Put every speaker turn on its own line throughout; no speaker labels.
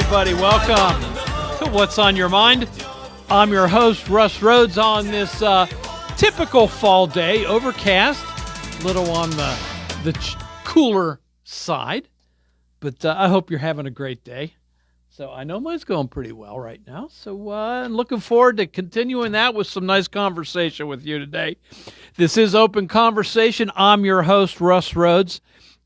everybody. Welcome to What's on Your Mind. I'm your host, Russ Rhodes, on this typical fall day, overcast, a little on the cooler side, but I hope you're having a great day. So I know mine's going pretty well right now, so I'm looking forward to continuing that with some nice conversation with you today. This is Open Conversation. I'm your host, Russ Rhodes.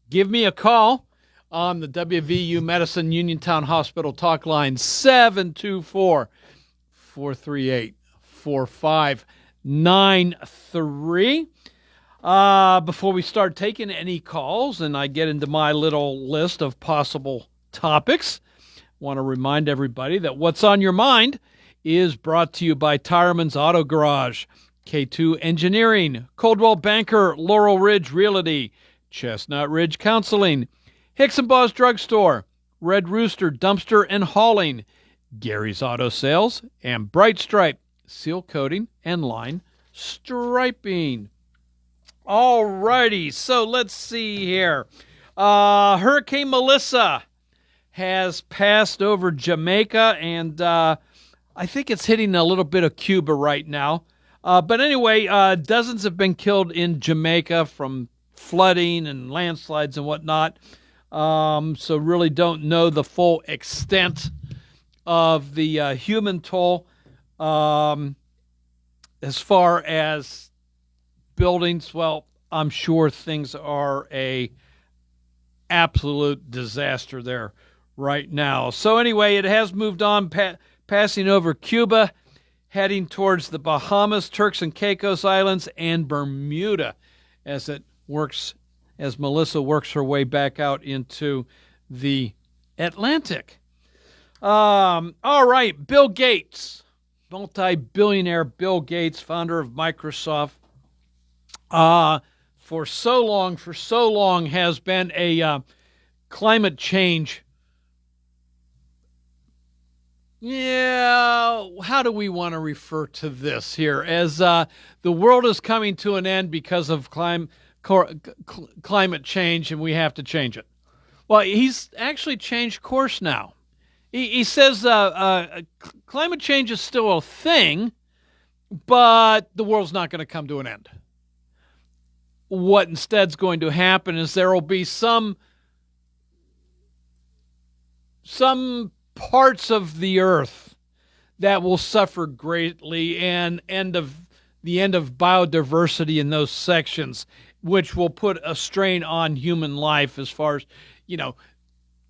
Give me a call on the WVU Medicine Uniontown Hospital talk line, 724-438-4593. Before we start taking any calls and I get into my little list of possible topics, I want to remind everybody that What's on Your Mind is brought to you by Tireman's Auto Garage, K2 Engineering, Coldwell Banker, Laurel Ridge Realty, Chestnut Ridge Counseling, Hicks and Boss Drugstore, Red Rooster Dumpster and Hauling, Gary's Auto Sales, and Bright Stripe Seal Coating and Line Striping. All righty, so let's see here. Hurricane Melissa has passed over Jamaica, and I think it's hitting a little bit of Cuba right now. But anyway, dozens have been killed in Jamaica from flooding and landslides and whatnot. So really don't know the full extent of the human toll as far as buildings. Well, I'm sure things are a absolute disaster there right now. So anyway, it has moved on, passing over Cuba, heading towards the Bahamas, Turks and Caicos Islands, and Bermuda as Melissa works her way back out into the Atlantic. All right, Bill Gates, multi-billionaire Bill Gates, founder of Microsoft, for so long has been a climate change. Yeah, how do we want to refer to this here? As the world is coming to an end because of climate change, and we have to change it. Well, he's actually changed course now. He says climate change is still a thing, but the world's not going to come to an end. What instead's going to happen is there will be some parts of the earth that will suffer greatly, and the end of biodiversity in those sections, which will put a strain on human life as far as,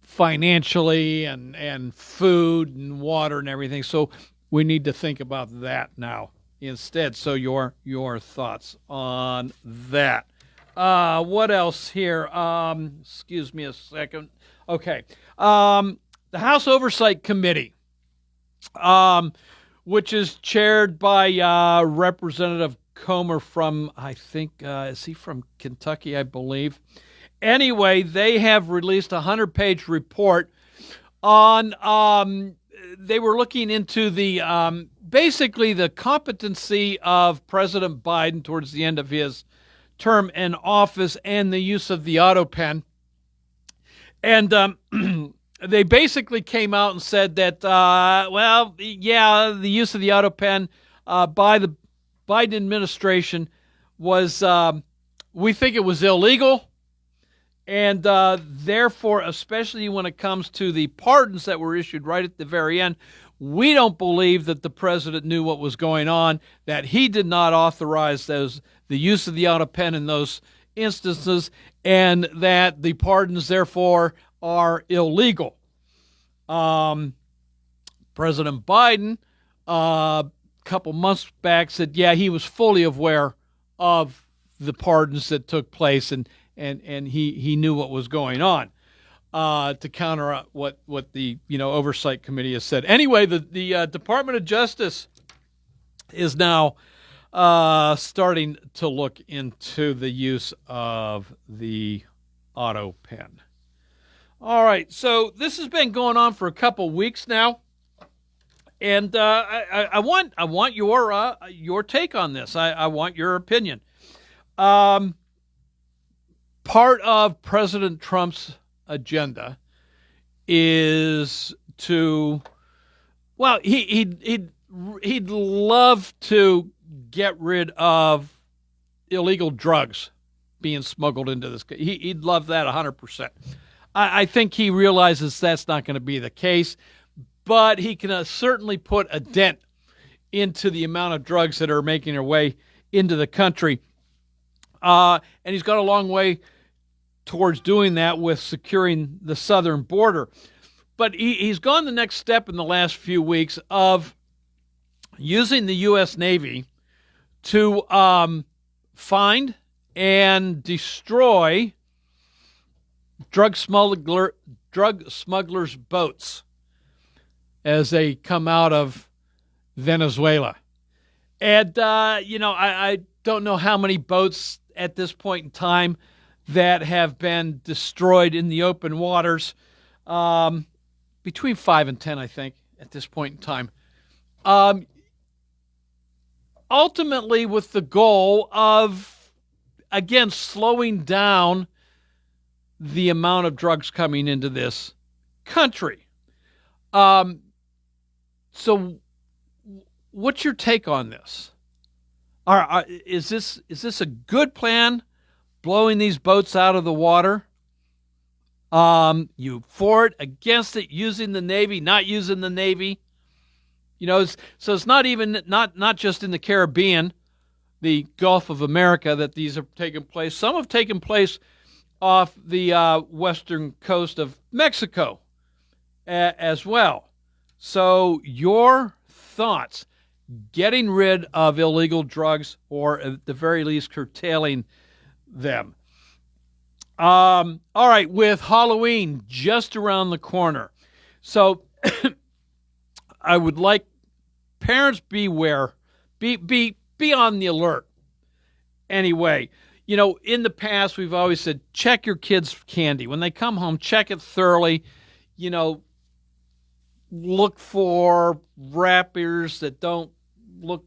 financially and food and water and everything. So we need to think about that now instead. So your thoughts on that. What else here? Excuse me a second. Okay. The House Oversight Committee, which is chaired by Representative Comer from, I think, is he from Kentucky, I believe. Anyway, they have released a 100-page report on, they were looking into the, basically the competency of President Biden towards the end of his term in office and the use of the auto pen. And they basically came out and said that, the use of the auto pen by the Biden administration was, we think it was illegal. And therefore, especially when it comes to the pardons that were issued right at the very end, we don't believe that the president knew what was going on, that he did not authorize the use of the auto pen in those instances, and that the pardons, therefore, are illegal. President Biden, a couple months back, said, he was fully aware of the pardons that took place, and he knew what was going on to counter what the Oversight Committee has said. Anyway, the Department of Justice is now starting to look into the use of the auto pen. All right, so this has been going on for a couple weeks now, and I want your take on this. I want your opinion. Part of President Trump's agenda is to, well, he'd love to get rid of illegal drugs being smuggled into this. He'd love that 100%. I think he realizes that's not going to be the case, but he can certainly put a dent into the amount of drugs that are making their way into the country. And he's got a long way towards doing that with securing the southern border. But he's gone the next step in the last few weeks of using the U.S. Navy to find and destroy drug smugglers' boats as they come out of Venezuela. And, I don't know how many boats at this point in time that have been destroyed in the open waters. Between 5 and 10, I think, at this point in time. Ultimately, with the goal of, again, slowing down the amount of drugs coming into this country. So, what's your take on this? Is this a good plan? Blowing these boats out of the water? You for it, against it, using the Navy, not using the Navy? So it's not even not just in the Caribbean, the Gulf of America, that these have taken place. Some have taken place off the western coast of Mexico as well. So your thoughts, getting rid of illegal drugs, or at the very least curtailing them. All right, with Halloween just around the corner. So I would like parents beware, be on the alert. Anyway, in the past we've always said check your kids' candy. When they come home, check it thoroughly. Look for wrappers that don't look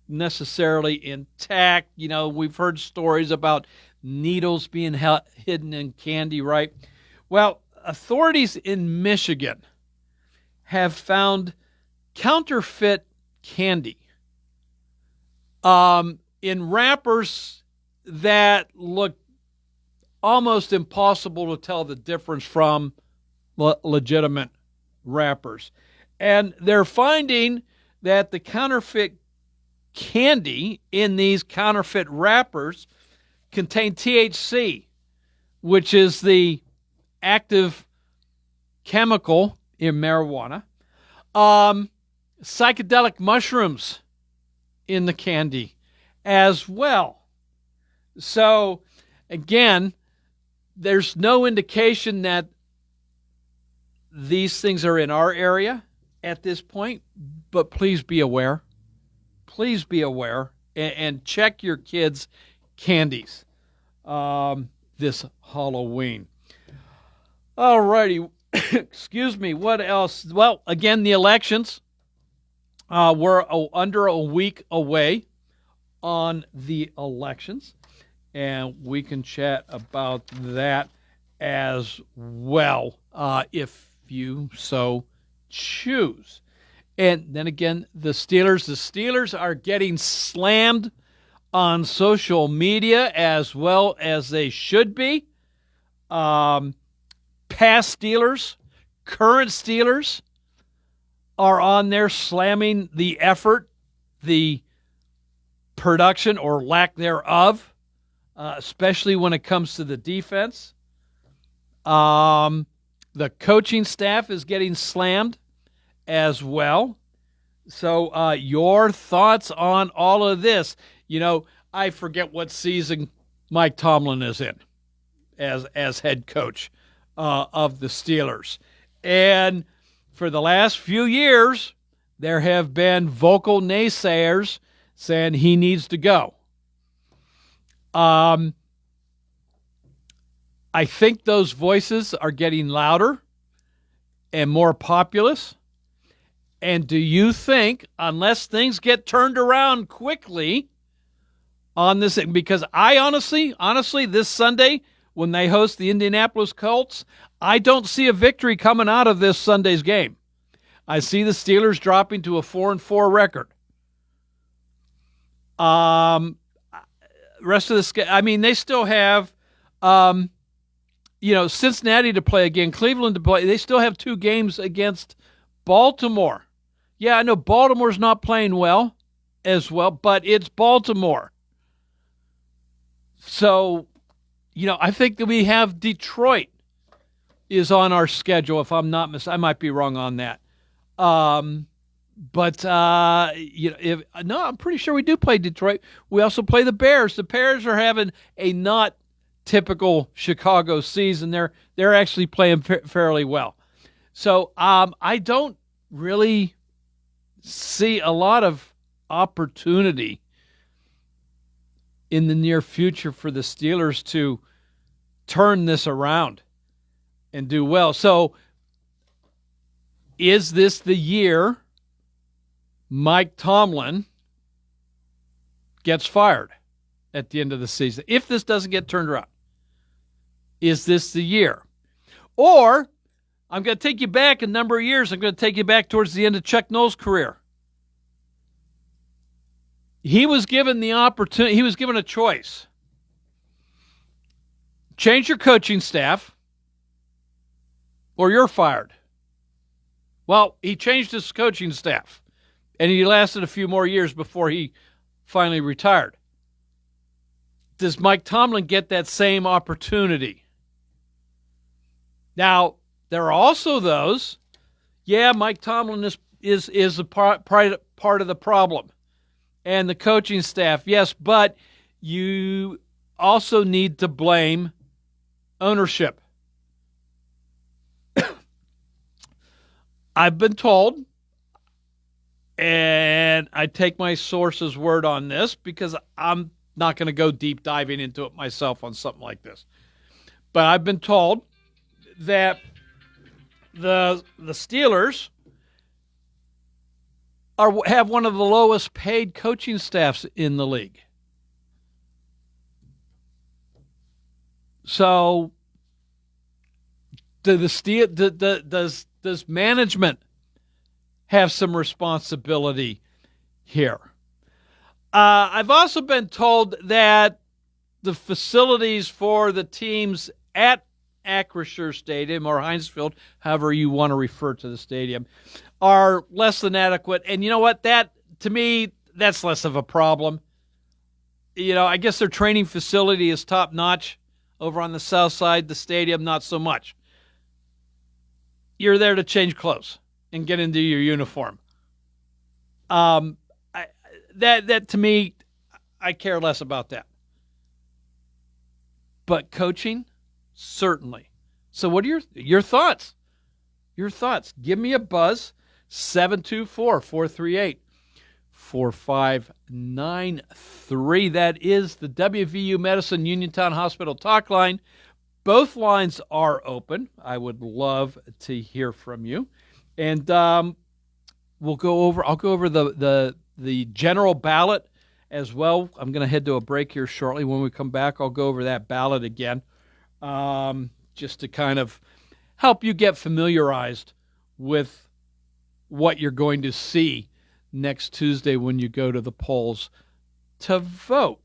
necessarily intact. We've heard stories about needles being hidden in candy, right? Well, authorities in Michigan have found counterfeit candy in wrappers that look almost impossible to tell the difference from legitimate wrappers. And they're finding that the counterfeit candy in these counterfeit wrappers contain THC, which is the active chemical in marijuana. Psychedelic mushrooms in the candy as well. So, again, there's no indication that these things are in our area at this point, but please be aware. Please be aware and check your kids' candies this Halloween. All righty. Excuse me. What else? Well, again, the elections. We're under a week away on the elections, and we can chat about that as well if you so choose. And then again, the Steelers are getting slammed on social media as well as they should be. Past Steelers, current Steelers are on there slamming the effort, the production or lack thereof, especially when it comes to the defense. The coaching staff is getting slammed as well. So your thoughts on all of this? I forget what season Mike Tomlin is in as head coach of the Steelers. And for the last few years, there have been vocal naysayers saying he needs to go. I think those voices are getting louder and more populous. And do you think, unless things get turned around quickly on this, because I honestly, this Sunday, when they host the Indianapolis Colts, I don't see a victory coming out of this Sunday's game. I see the Steelers dropping to a 4-4 record. Rest of the schedule, I mean, they still have, Cincinnati to play again, Cleveland to play. They still have 2 games against Baltimore. Yeah, I know Baltimore's not playing well as well, but it's Baltimore. So, I think that we have Detroit is on our schedule. If I'm not I might be wrong on that. I'm pretty sure we do play Detroit. We also play the Bears. The Bears are having a not typical Chicago season. They're actually playing fairly well. So I don't really see a lot of opportunity in the near future for the Steelers to turn this around and do well. So is this the year Mike Tomlin gets fired at the end of the season? If this doesn't get turned around, is this the year? Or I'm going to take you back a number of years. I'm going to take you back towards the end of Chuck Noll's career. He was given the opportunity. He was given a choice. Change your coaching staff or you're fired. Well, he changed his coaching staff, and he lasted a few more years before he finally retired. Does Mike Tomlin get that same opportunity? Now, there are also those, Mike Tomlin is a part of the problem. And the coaching staff, yes, but you also need to blame ownership. I've been told, and I take my source's word on this because I'm not going to go deep diving into it myself on something like this. But I've been told that the Steelers have one of the lowest paid coaching staffs in the league. So does management have some responsibility here? I've also been told that the facilities for the teams at Acrisure Stadium or Heinz Field, however you want to refer to the stadium, are less than adequate. And you know what? That, to me, that's less of a problem. I guess their training facility is top-notch over on the south side. The stadium, not so much. You're there to change clothes and get into your uniform. That to me, I care less about that. But coaching, certainly. So what are your thoughts? Your thoughts. Give me a buzz, 724-438-4593. That is the WVU Medicine Uniontown Hospital talk line. Both lines are open. I would love to hear from you. And I'll go over the general ballot as well. I'm going to head to a break here shortly. When we come back, I'll go over that ballot again, just to kind of help you get familiarized with what you're going to see next Tuesday when you go to the polls to vote.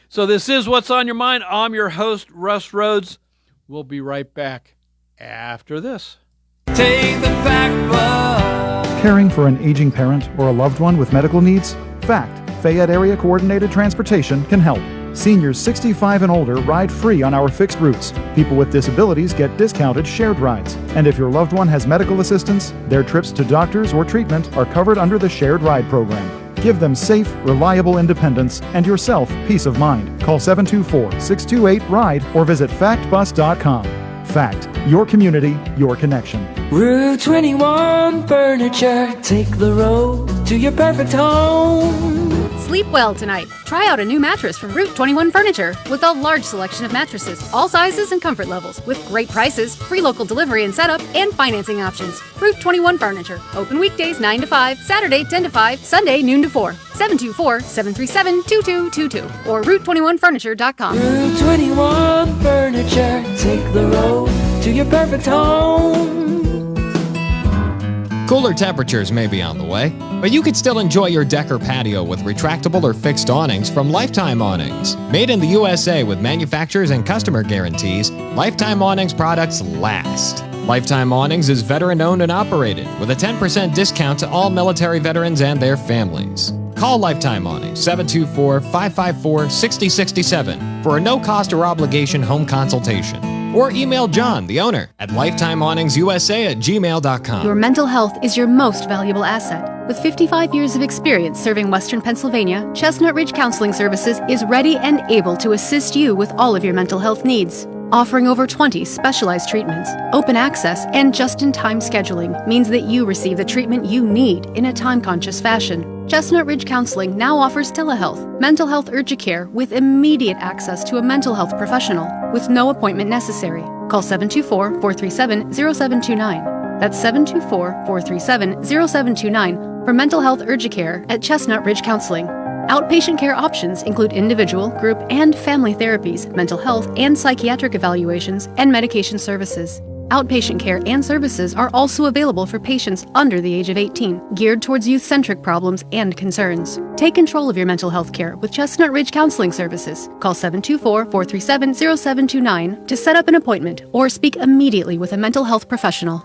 So this is What's on Your Mind. I'm your host, Russ Rhodes. We'll be right back after this.
Take the fact book.
Caring for an aging parent or a loved one with medical needs? Fact. Fayette Area Coordinated Transportation can help. Seniors 65 and older ride free on our fixed routes. People with disabilities get discounted shared rides. And if your loved one has medical assistance, their trips to doctors or treatment are covered under the shared ride program. Give them safe, reliable independence and yourself peace of mind. Call 724-628-RIDE or visit factbus.com. Fact. Your community, your connection.
Route 21 Furniture. Take the road to your perfect home.
Sleep well tonight. Try out a new mattress from Route 21 Furniture with a large selection of mattresses, all sizes and comfort levels, with great prices, free local delivery and setup, and financing options. Route 21 Furniture. Open weekdays 9 to 5, Saturday 10 to 5, Sunday noon to 4. 724-737-2222 or Route21Furniture.com.
Route 21 Furniture. Take the road to your perfect home.
Cooler temperatures may be on the way, but you could still enjoy your deck or patio with retractable or fixed awnings from Lifetime Awnings. Made in the USA with manufacturers and customer guarantees, Lifetime Awnings products last. Lifetime Awnings is veteran-owned and operated with a 10% discount to all military veterans and their families. Call Lifetime Awnings 724-554-6067 for a no-cost or obligation home consultation. Or email John, the owner, at lifetimeawningsusa@gmail.com.
Your mental health is your most valuable asset. With 55 years of experience serving Western Pennsylvania, Chestnut Ridge Counseling Services is ready and able to assist you with all of your mental health needs. Offering over 20 specialized treatments, open access, and just-in-time scheduling means that you receive the treatment you need in a time-conscious fashion. Chestnut Ridge Counseling now offers telehealth, mental health urgent care with immediate access to a mental health professional with no appointment necessary. Call 724-437-0729. That's 724-437-0729 for mental health urgent care at Chestnut Ridge Counseling. Outpatient care options include individual, group, and family therapies, mental health and psychiatric evaluations, and medication services. Outpatient care and services are also available for patients under the age of 18, geared towards youth-centric problems and concerns. Take control of your mental health care with Chestnut Ridge Counseling Services. Call 724-437-0729 to set up an appointment or speak immediately with a mental health professional.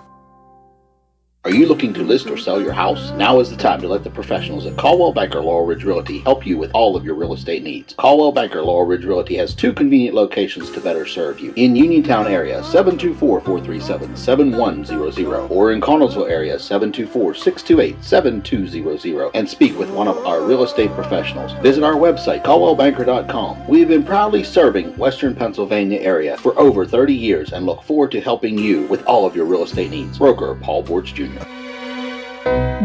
Are you looking to list or sell your house? Now is the time to let the professionals at Caldwell Banker Laurel Ridge Realty help you with all of your real estate needs. Caldwell Banker Laurel Ridge Realty has two convenient locations to better serve you. In Uniontown area, 724-437-7100, or in Connellsville area, 724-628-7200, and speak with one of our real estate professionals. Visit our website, caldwellbanker.com. We have been proudly serving Western Pennsylvania area for over 30 years and look forward to helping you with all of your real estate needs. Broker Paul Borch Jr.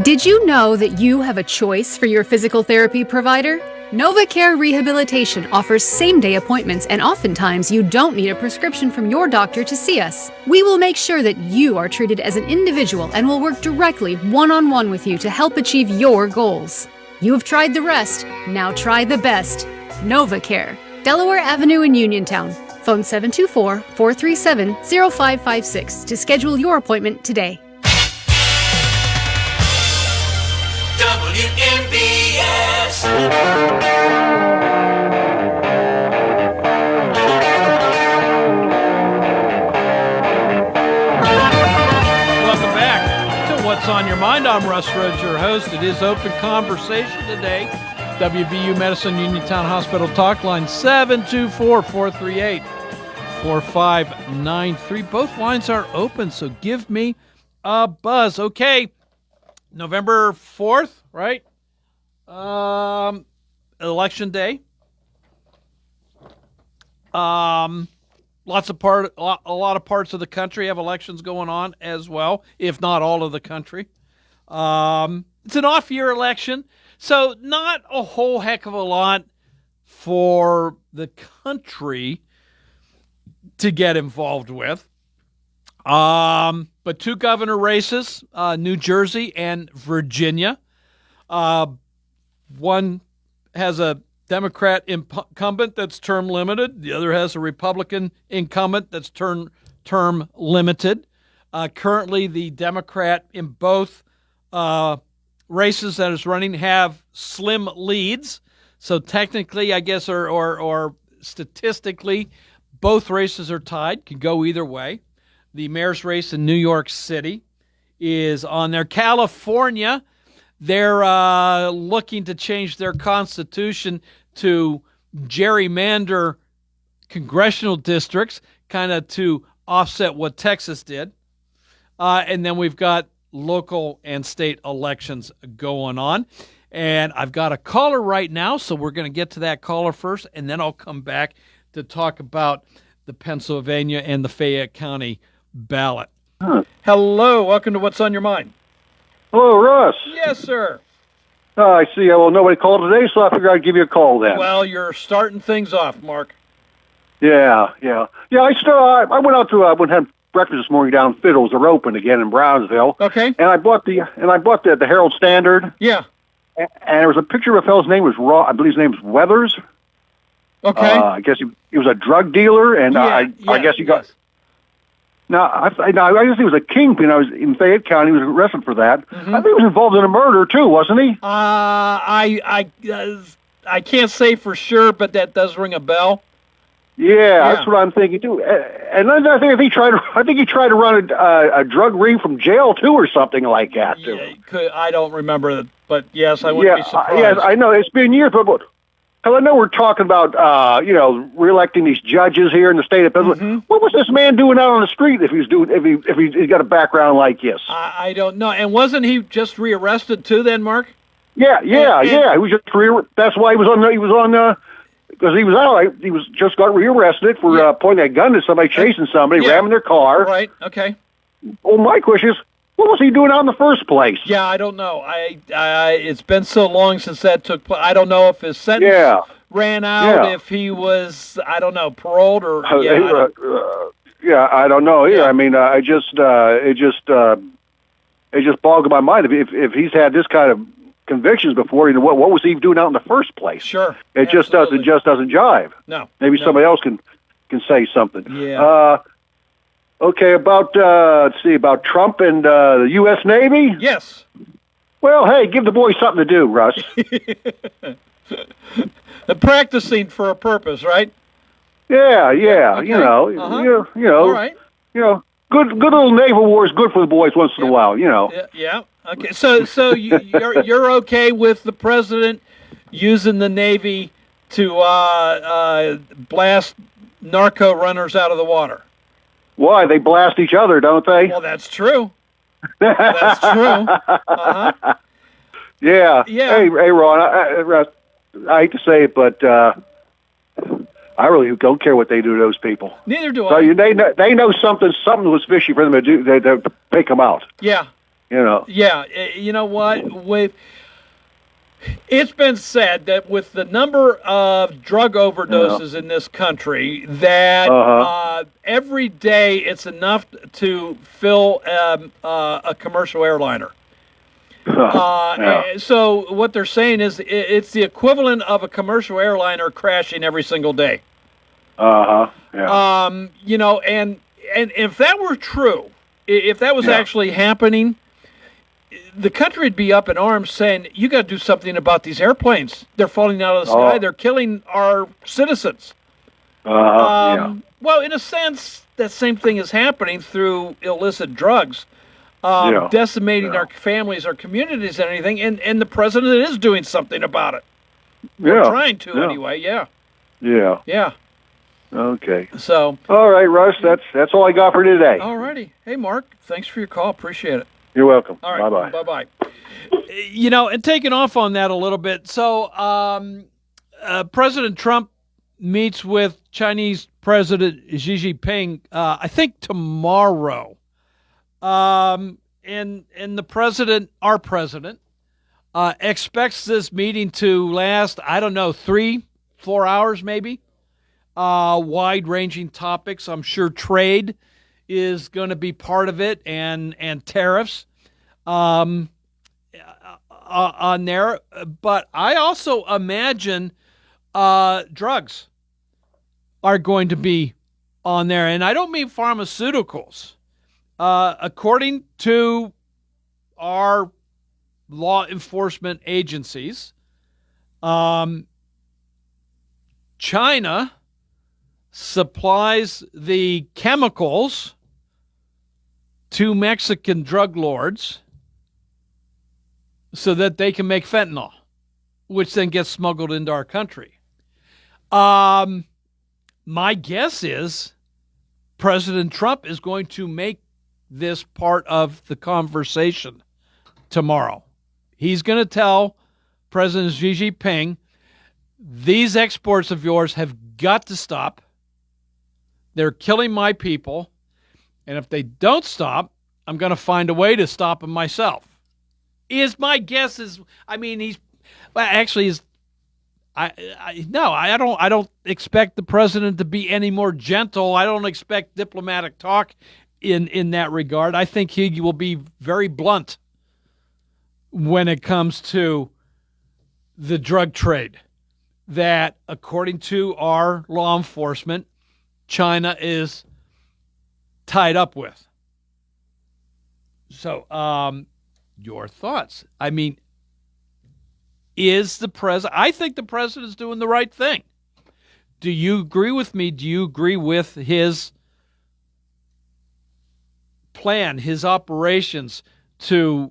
Did you know that you have a choice for your physical therapy provider? NovaCare Rehabilitation offers same-day appointments, and oftentimes you don't need a prescription from your doctor to see us. We will make sure that you are treated as an individual and will work directly one-on-one with you to help achieve your goals. You have tried the rest, now try the best. NovaCare, Delaware Avenue in Uniontown. Phone 724-437-0556 to schedule your appointment today.
WMBS.
Welcome back to What's on Your Mind. I'm Russ Rhodes, your host. It is Open Conversation today. WVU Medicine Uniontown Hospital talk line 724-438-4593. Both lines are open, so give me a buzz. Okay. November 4th, right? Election day. A lot of parts of the country have elections going on as well, if not all of the country. It's an off-year election, so not a whole heck of a lot for the country to get involved with. But two governor races, New Jersey and Virginia. One has a Democrat incumbent that's term limited. The other has a Republican incumbent that's term limited. Currently, the Democrat in both races that is running have slim leads. So technically, I guess, or statistically, both races are tied. Can go either way. The mayor's race in New York City is on there. California, they're looking to change their constitution to gerrymander congressional districts, kind of to offset what Texas did. And then we've got local and state elections going on. And I've got a caller right now, so we're going to get to that caller first, and then I'll come back to talk about the Pennsylvania and the Fayette County ballot. Hello, welcome to What's on Your Mind.
Hello, Russ.
Yes, sir.
I see. Well, nobody called today, so I figured I'd give you a call then.
Well, you're starting things off, Mark.
Yeah. I went out to went and had breakfast this morning down Fiddles. They're open again in Brownsville.
Okay.
And I bought the Herald Standard.
Yeah.
And there was a picture of a fellow's name was I believe his name was Weathers.
Okay.
I guess he was a drug dealer, and I guess he got.
Yes.
Now, I guess he was a kingpin. I was in Fayette County. He was arrested for that.
Mm-hmm.
I think he was involved in a murder too, wasn't he?
I can't say for sure, but that does ring a bell.
Yeah, that's what I'm thinking too. And then I think he tried to run a drug ring from jail too, or something like that too.
Yeah, I don't remember that, but yes, I wouldn't be surprised.
Yes, I know it's been years, but I know we're talking about reelecting these judges here in the state of Pennsylvania.
Mm-hmm.
What was this man doing out on the street if he's got a background like this?
I don't know. And wasn't he just rearrested too? Then, Mark?
Yeah. He was just that's why he was on. Because he was out. He was just got rearrested for pointing a gun to somebody, chasing somebody, ramming their car.
Right. Okay.
Well, my question is, what was he doing out in the first place?
Yeah, I don't know. It's been so long since that took place. I don't know if his sentence ran out, if he was, I don't know, paroled or.
I don't know either.
Yeah.
I mean, it just boggled my mind. If he's had this kind of convictions before, what was he doing out in the first place?
Sure.
It just doesn't jive.
No.
Maybe somebody else can say something.
Yeah.
Okay, about Trump and the U.S. Navy.
Yes.
Well, hey, give the boy something to do, Russ.
Practicing for a purpose, right?
Yeah.
Okay.
You know.
All right.
Good little naval war is good for the boys once in a while.
Yeah. Okay. So you're okay with the president using the Navy to blast narco runners out of the water?
Why? They blast each other, don't they?
Well, that's true. That's true. Uh-huh.
Yeah.
Yeah.
Hey, Ron, I hate to say it, but I really don't care what they do to those people.
Neither do
So
I.
they know something was fishy for them to do. They take them out.
Yeah. Yeah. You know what? It's been said that with the number of drug overdoses in this country, that every day it's enough to fill a commercial airliner. So what they're saying is it's the equivalent of a commercial airliner crashing every single day.
Yeah.
And if that were true, if that was actually happening, the country would be up in arms saying, you got to do something about these airplanes. They're falling out of the sky. They're killing our citizens. Well, in a sense, that same thing is happening through illicit drugs, decimating our families, our communities, and anything. And the president is doing something about it. We're trying to anyway. Yeah.
Okay.
So.
All right, Russ. That's all I got for today.
All righty. Hey, Mark. Thanks for your call. Appreciate it.
You're welcome.
All right.
Bye-bye.
Bye-bye. And taking off on that a little bit. So President Trump meets with Chinese President Xi Jinping, I think tomorrow. And the president, our president, expects this meeting to last, 3-4 hours maybe. Wide-ranging topics. I'm sure trade is going to be part of it, and tariffs on there. But I also imagine drugs are going to be on there, and I don't mean pharmaceuticals. According to our law enforcement agencies, China supplies the chemicals to Mexican drug lords so that they can make fentanyl, which then gets smuggled into our country. My guess is President Trump is going to make this part of the conversation tomorrow. He's going to tell President Xi Jinping, these exports of yours have got to stop. They're killing my people. And if they don't stop, I'm going to find a way to stop them myself. Is my guess is, I don't expect the president to be any more gentle. I don't expect diplomatic talk in that regard. I think he will be very blunt when it comes to the drug trade. That, according to our law enforcement, China is tied up with. So, your thoughts? I mean, is the president? I think the president is doing the right thing. Do you agree with me? Do you agree with his plan, his operations to,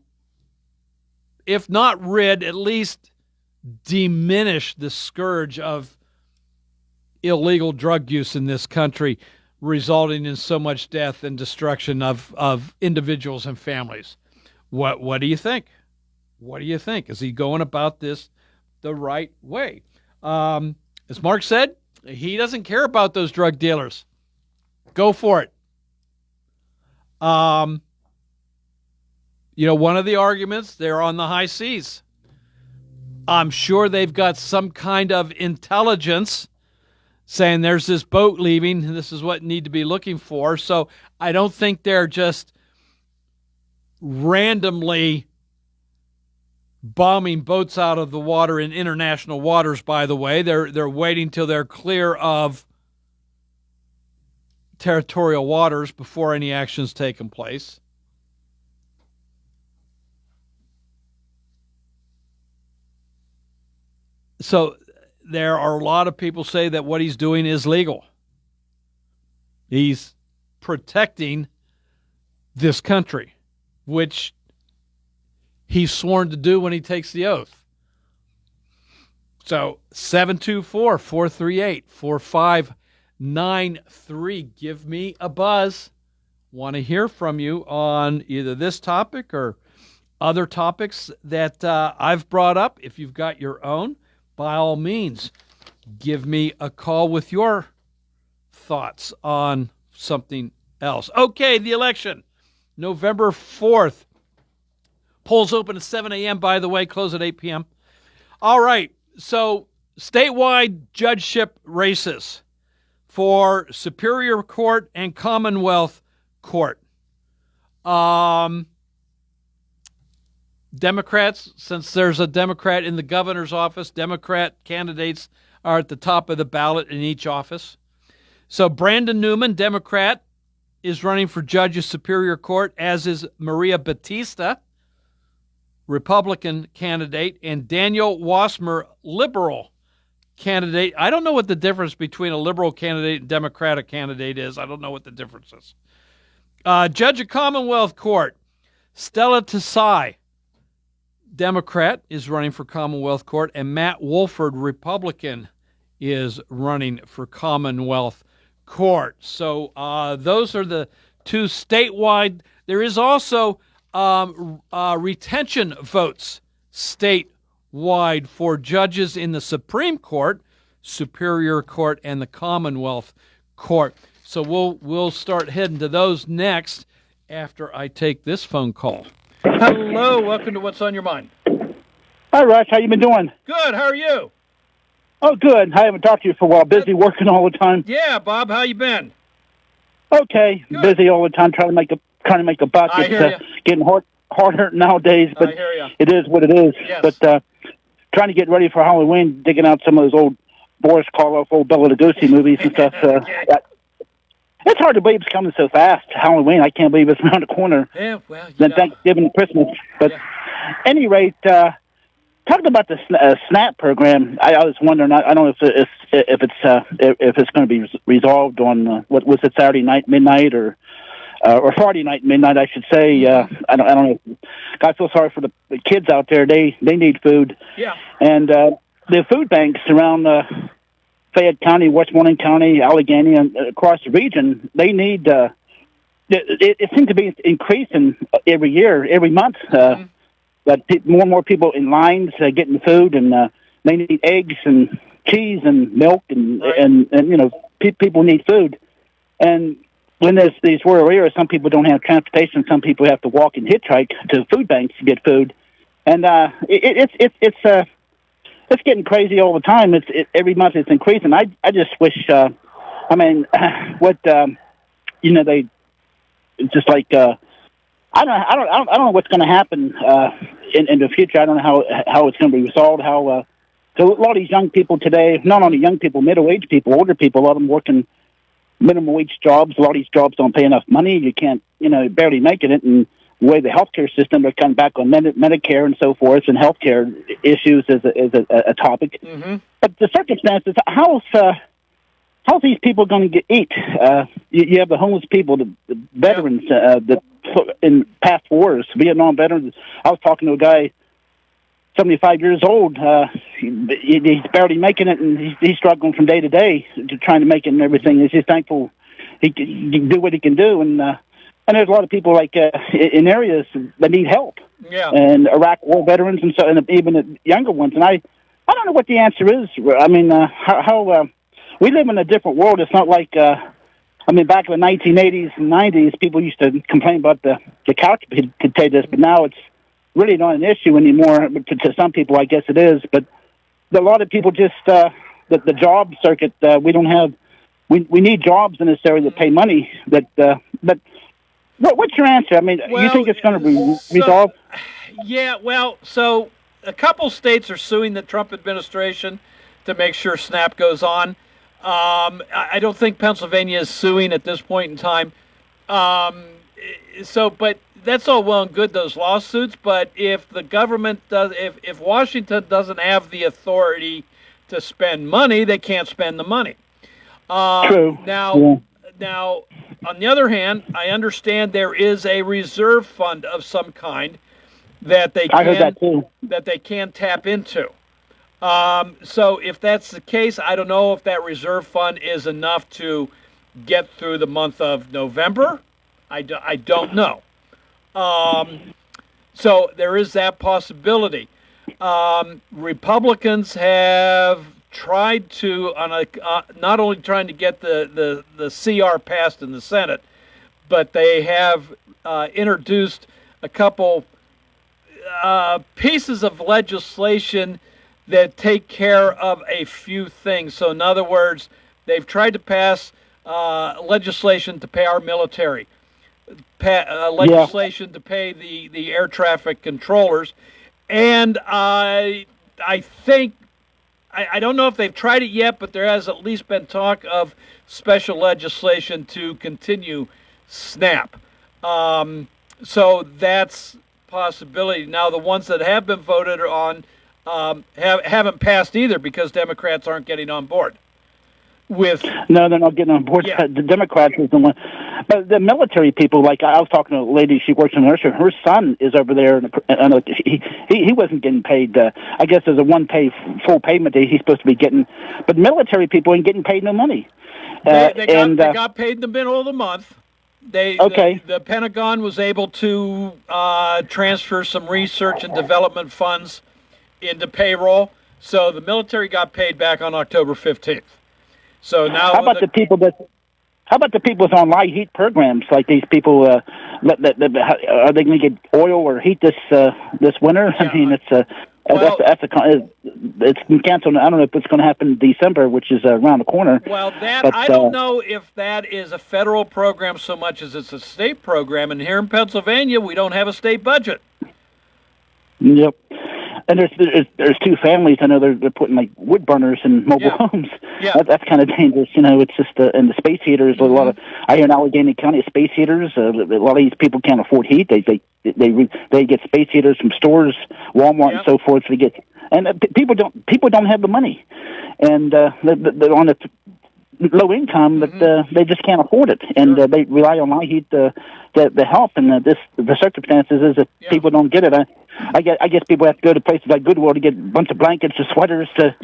if not rid, at least diminish the scourge of illegal drug use in this country, resulting in so much death and destruction of individuals and families? What do you think? What do you think? Is he going about this the right way? As Mark said, he doesn't care about those drug dealers. Go for it. One of the arguments, they're on the high seas. I'm sure they've got some kind of intelligence saying there's this boat leaving, and this is what you need to be looking for. So I don't think they're just randomly bombing boats out of the water in international waters, by the way. They're waiting till they're clear of territorial waters before any action's taken place. So there are a lot of people say that what he's doing is legal. He's protecting this country, which he's sworn to do when he takes the oath. So 724-438-4593. Give me a buzz. Want to hear from you on either this topic or other topics that I've brought up. If you've got your own, by all means, give me a call with your thoughts on something else. Okay, the election, November 4th. Polls open at 7 a.m., by the way, close at 8 p.m. All right, so statewide judgeship races for Superior Court and Commonwealth Court. Democrats, since there's a Democrat in the governor's office, Democrat candidates are at the top of the ballot in each office. So Brandon Newman, Democrat, is running for judge of Superior Court, as is Maria Batista, Republican candidate, and Daniel Wasmer, Liberal candidate. I don't know what the difference between a Liberal candidate and Democratic candidate is. I don't know what the difference is. Judge of Commonwealth Court, Stella Tasai, Democrat, is running for Commonwealth Court, and Matt Wolford, Republican, is running for Commonwealth Court. So those are the two statewide. There is also retention votes statewide for judges in the Supreme Court, Superior Court, and the Commonwealth Court. So we'll start heading to those next after I take this phone call. Hello, welcome to What's on Your Mind.
Hi, Russ. How you been doing?
Good. How are you?
Oh, good. I haven't talked to you for a while. Busy working all the time.
Yeah, Bob. How you been?
Okay.
Good.
Busy all the time, trying to make a buck.
I hear
It's getting harder nowadays, but
I hear ya.
it is what it is.
Yes.
But trying to get ready for Halloween, digging out some of those old Boris Karloff, old Bela Lugosi movies and stuff. It's hard to believe it's coming so fast. Halloween, I can't believe it's around the corner.
Yeah, well,
Then Thanksgiving and Christmas. But any rate, talking about the SNAP program, I was wondering. I don't know if it's going to be resolved on what was it, Saturday night midnight or Friday night midnight, I should say. I don't know. I feel sorry for the kids out there. They need food.
Yeah.
And the food banks around Fayette County, Westmoreland County, Allegheny, and across the region, they need. It seems to be increasing every year, every month. But more and more people in lines getting food, and they need eggs and cheese and milk, and people need food. And when there's these rural areas, some people don't have transportation. Some people have to walk and hitchhike to food banks to get food, and it's getting crazy all the time. Every month it's increasing. I just wish. They just like. I don't know what's going to happen in the future. I don't know how it's going to be resolved. So a lot of these young people today, not only young people, middle-aged people, older people, a lot of them working minimum wage jobs. A lot of these jobs don't pay enough money. You can't, barely making it. And the way the healthcare system, they're coming back on Medicare and so forth, and healthcare issues is a topic.
Mm-hmm.
But the circumstances, how's these people going to eat? You have the homeless people, the veterans, in past wars, Vietnam veterans. I was talking to a guy, 75 years old. He's barely making it, and he's struggling from day to day, trying to make it and everything. He's just thankful he can do what he can do. And there's a lot of people like in areas that need help.
Yeah.
And Iraq War veterans, and so, and even the younger ones. And I don't know what the answer is. I mean, how we live in a different world. It's not like back in the 1980s and 90s, people used to complain about the couch potatoes, but now it's really not an issue anymore. To some people, I guess it is. But a lot of people just the job circuit. We don't have. We need jobs in this area that pay money. But what's your answer? I mean, you think it's going to be resolved?
Yeah. Well, so a couple states are suing the Trump administration to make sure SNAP goes on. I don't think Pennsylvania is suing at this point in time. But that's all well and good, those lawsuits. But if the government does, if Washington doesn't have the authority to spend money, they can't spend the money.
True.
Now, on the other hand, I understand there is a reserve fund of some kind that they
I heard that too.
that they can tap into. So if that's the case, I don't know if that reserve fund is enough to get through the month of November. I don't know. So there is that possibility. Republicans have tried to, not only trying to get the CR passed in the Senate, but they have introduced a couple pieces of legislation that take care of a few things. So in other words, they've tried to pass legislation to pay our military, legislation to pay the air traffic controllers, and I think, I don't know if they've tried it yet, but there has at least been talk of special legislation to continue SNAP. So that's possibility. Now, the ones that have been voted on haven't passed either because Democrats aren't getting on board. No,
they're not getting on board.
Yeah.
The Democrats is the one. But the military people, like I was talking to a lady, she works in the nursery. Her son is over there, and he wasn't getting paid. I guess there's a full payment that he's supposed to be getting. But military people ain't getting paid no money.
They got paid in the middle of the month. The Pentagon was able to transfer some research and development funds into payroll, so the military got paid back on October 15th. So now, how about the people
that's on light heat programs? Like these people, are they going to get oil or heat this winter?
Yeah,
I mean, it's been canceled. I don't know if it's going to happen in December, which is around the corner.
Well, I don't know if that is a federal program so much as it's a state program. And here in Pennsylvania, we don't have a state budget.
Yep. And there's two families. I know they're putting like wood burners in mobile homes.
Yeah.
That's kind of dangerous. It's just and the space heaters. A lot of I hear in Allegheny County space heaters. A lot of these people can't afford heat. They get space heaters from stores, Walmart, and so forth. People don't have the money, and they're on a low income, but they just can't afford it, and they rely on light heat to help. And the circumstances is that people don't get it. I guess people have to go to places like Goodwill to get a bunch of blankets or sweaters to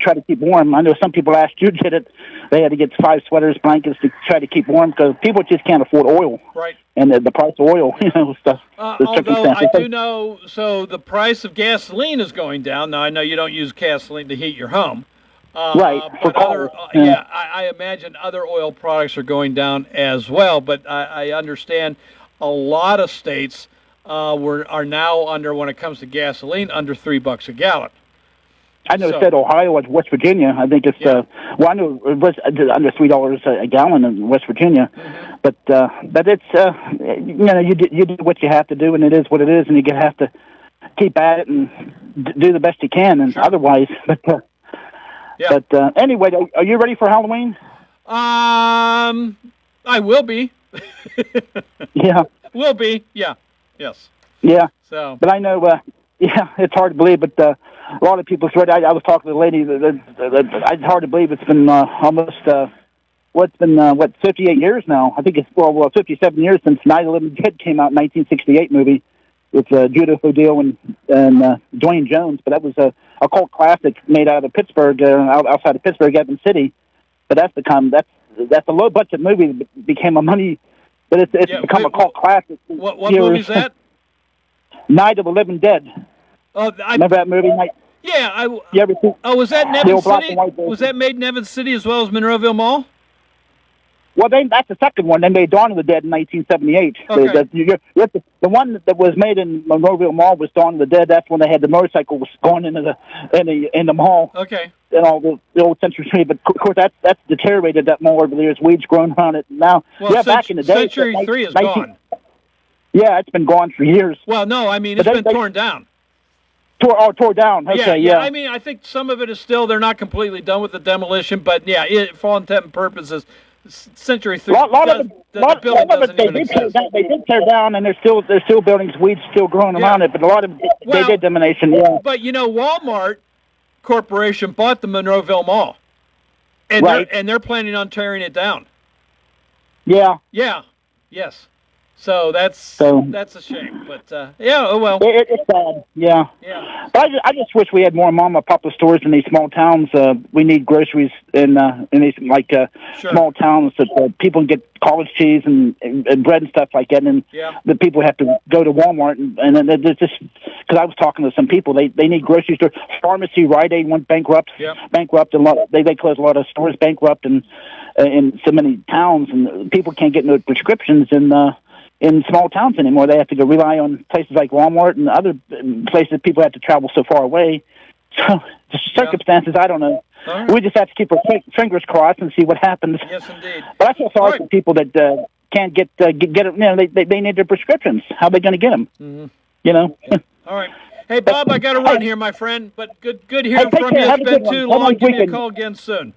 try to keep warm. I know some people last year did it. They had to get 5 sweaters, blankets to try to keep warm because people just can't afford oil.
Right.
And the price of oil, stuff.
Although I do know, so the price of gasoline is going down. Now, I know you don't use gasoline to heat your home.
Right.
But I imagine other oil products are going down as well. But I understand a lot of states are now under, when it comes to gasoline, under $3 a gallon.
I know it said Ohio and West Virginia. I think it's I know it was under $3 a gallon in West Virginia, but it's you do what you have to do, and it is what it is, and you have to keep at it and do the best you can, and otherwise. But anyway, are you ready for Halloween?
I will be.
Yeah.
Will be. Yeah. Yes.
Yeah.
So.
But I know, yeah, it's hard to believe, but a lot of people swear. I was talking to the lady. It's hard to believe it's been almost, 58 years now? I think it's, 57 years since Night of the Living Dead came out in 1968 movie with Judah O'Deal and Dwayne Jones. But that was a cult classic made out of Pittsburgh, outside of Pittsburgh, Evans City. But that's a low budget movie that became a money. But it's become a cult classic.
What movie is that?
Night of the Living Dead.
Oh,
remember that movie?
Yeah.
You ever see?
Was that in Evans City? Was that made in Evans City as well as Monroeville Mall?
Well, that's the second one. They made Dawn of the Dead in 1978.
Okay.
The one that was made in Monroeville Mall was Dawn of the Dead. That's when they had the motorcycles going into the mall.
Okay.
And all the old Century 3. But of course, that's deteriorated that mall over the years. Weeds grown around it now.
Well,
back in the day,
Century 3 is gone.
Yeah, it's been gone for years.
Well, no, I mean it's been torn down.
Tore down. Okay, yeah.
I mean, I think some of it is still. They're not completely done with the demolition, but yeah, for all intent and purposes. Century 3. The building doesn't even exist.
They did tear down, and there's still buildings, weeds still growing around it. But a lot of they did demolition. Yeah.
But Walmart Corporation bought the Monroeville Mall, and they're planning on tearing it down.
Yeah.
Yeah. Yes. So that's a shame. But yeah. Oh well.
It's sad. Yeah.
Yeah.
But I just wish we had more mom and pop stores in these small towns. We need groceries in these small towns that people can get college cheese and bread and stuff like that, and the people have to go to Walmart and then it's just because I was talking to some people, they need grocery stores. Pharmacy, Rite Aid went bankrupt. Bankrupt a lot. They closed a lot of stores, bankrupt, and in so many towns, and people can't get no prescriptions in small towns anymore. They have to go rely on places like Walmart and other places people have to travel so far away. So the circumstances, I don't know. Right. We just have to keep our fingers crossed and see what happens.
Yes, indeed.
But I feel sorry for people that can't get it. They need their prescriptions. How are they going to get them?
Mm-hmm.
Yeah.
All right. Hey, Bob, I got to run here, my friend. But good hearing from you. It's been too long. Give me a call again soon.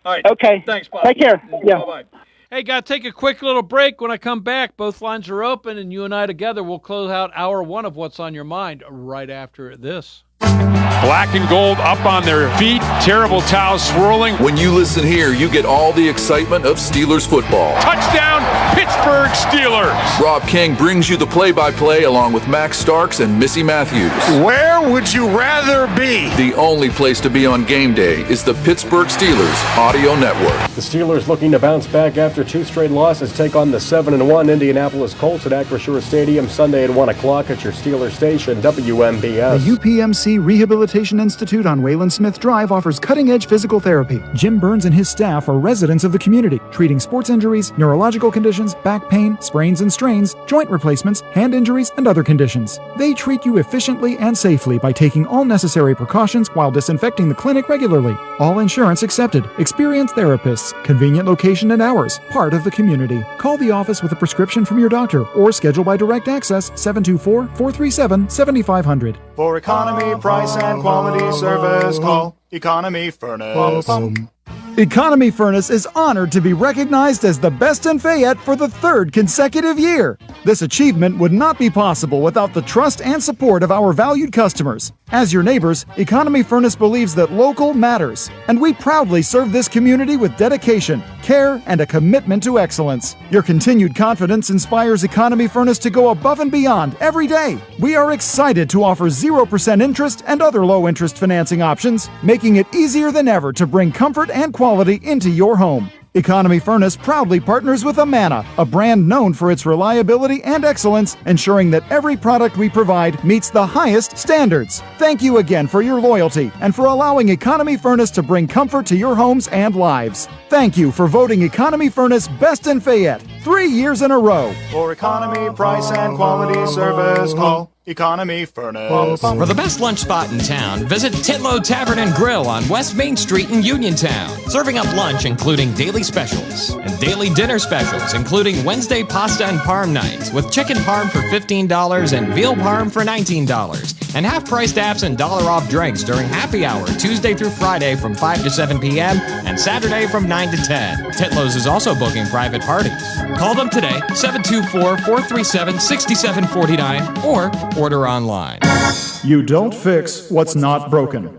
All right.
Okay.
Thanks, Bob.
Take care. Yeah.
Bye-bye. Hey, got to take a quick little break. When I come back, both lines are open, and you and I together will close out hour one of What's on Your Mind right after this.
Black and gold up on their feet, terrible towels swirling.
When you listen here, you get all the excitement of Steelers football.
Touchdown, Pittsburgh Steelers.
Rob King brings you the play-by-play along with Max Starks and Missy Matthews.
Where would you rather be?
The only place to be on game day is the Pittsburgh Steelers Audio Network.
The Steelers looking to bounce back after 2 straight losses, take on the 7-1 Indianapolis Colts at Acrisure Stadium Sunday at 1 o'clock at your Steelers station, WMBS.
The UPMC Rehabilitation Institute on Wayland Smith Drive offers cutting-edge physical therapy. Jim Burns and his staff are residents of the community, treating sports injuries, neurological conditions, back pain, sprains and strains, joint replacements, hand injuries, and other conditions. They treat you efficiently and safely by taking all necessary precautions while disinfecting the clinic regularly. All insurance accepted. Experienced therapists. Convenient location and hours. Part of the community. Call the office with a prescription from your doctor or schedule by direct access 724-437-7500.
For economy, price, and quality service, call Economy Furnace.
Economy Furnace is honored to be recognized as the best in Fayette for the 3rd consecutive year. This achievement would not be possible without the trust and support of our valued customers. As your neighbors, Economy Furnace believes that local matters, and we proudly serve this community with dedication, care, and a commitment to excellence. Your continued confidence inspires Economy Furnace to go above and beyond every day. We are excited to offer 0% interest and other low-interest financing options, making it easier than ever to bring comfort and quality into your home. Economy Furnace proudly partners with Amana, a brand known for its reliability and excellence, ensuring that every product we provide meets the highest standards. Thank you again for your loyalty and for allowing Economy Furnace to bring comfort to your homes and lives. Thank you for voting Economy Furnace Best in Fayette 3 years in a row.
For economy, price, and quality service, call Economy Furnace.
For the best lunch spot in town, visit Titlow Tavern and Grill on West Main Street in Uniontown. Serving up lunch including daily specials and daily dinner specials, including Wednesday pasta and parm nights with chicken parm for $15 and veal parm for $19. And half-priced apps and $1 off drinks during happy hour Tuesday through Friday from 5 to 7 p.m. and Saturday from 9 to 10. Titlows is also booking private parties. Call them today, 724-437-6749, or order online.
You don't fix what's not broken.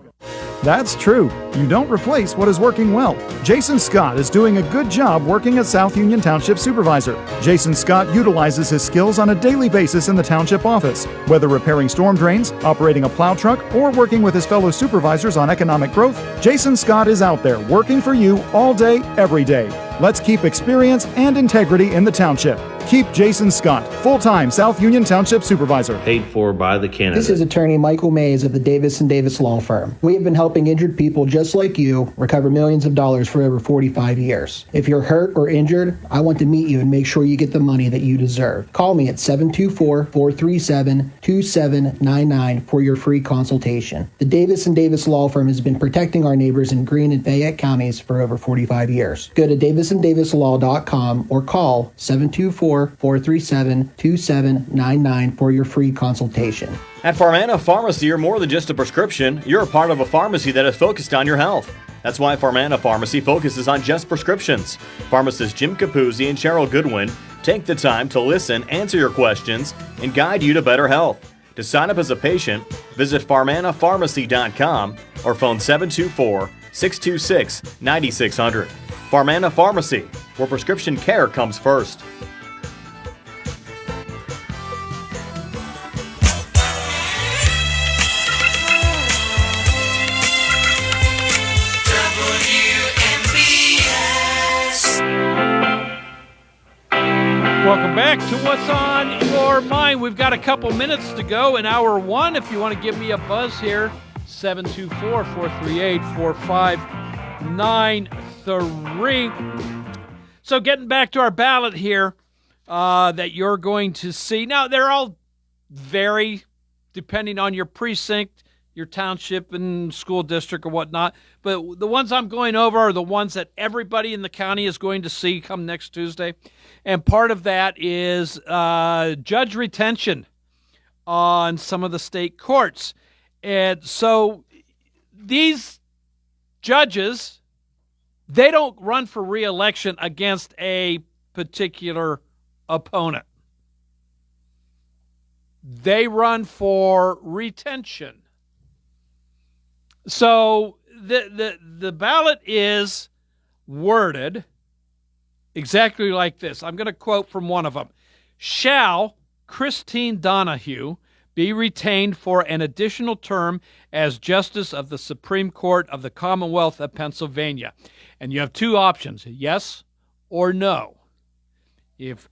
That's true. You don't replace what is working well. Jason Scott is doing a good job working as South Union Township Supervisor. Jason Scott utilizes his skills on a daily basis in the township office. Whether repairing storm drains, operating a plow truck, or working with his fellow supervisors on economic growth, Jason Scott is out there working for you all day, every day. Let's keep experience and integrity in the township. Keep Jason Scott, full-time South Union Township Supervisor.
Paid for by the candidate.
This is attorney Michael Mays of the Davis & Davis Law Firm. We have been helping injured people just like you recover millions of dollars for over 45 years. If you're hurt or injured, I want to meet you and make sure you get the money that you deserve. Call me at 724-437-2799 for your free consultation. The Davis & Davis Law Firm has been protecting our neighbors in Greene and Fayette counties for over 45 years. Go to davisanddavislaw.com or call 724-437-2799 for your free consultation.
At Farmana Pharmacy, you're more than just a prescription. You're a part of a pharmacy that is focused on your health. That's why Farmana Pharmacy focuses on just prescriptions. Pharmacists Jim Capuzzi and Cheryl Goodwin take the time to listen, answer your questions, and guide you to better health. To sign up as a patient, visit farmanapharmacy.com or phone 724-626-9600. Farmana Pharmacy, where prescription care comes first.
Welcome back to What's on Your Mind. We've got a couple minutes to go in hour one. If you want to give me a buzz here, 724-438-4593. So getting back to our ballot here that you're going to see. Now, they're all vary depending on your precinct, your township and school district or whatnot. But the ones I'm going over are the ones that everybody in the county is going to see come next Tuesday. And part of that is judge retention on some of the state courts. And so these judges, they don't run for re-election against a particular opponent. They run for retention. So the ballot is worded exactly like this. I'm going to quote from one of them. Shall Christine Donahue be retained for an additional term as Justice of the Supreme Court of the Commonwealth of Pennsylvania? And you have two options, yes or no. If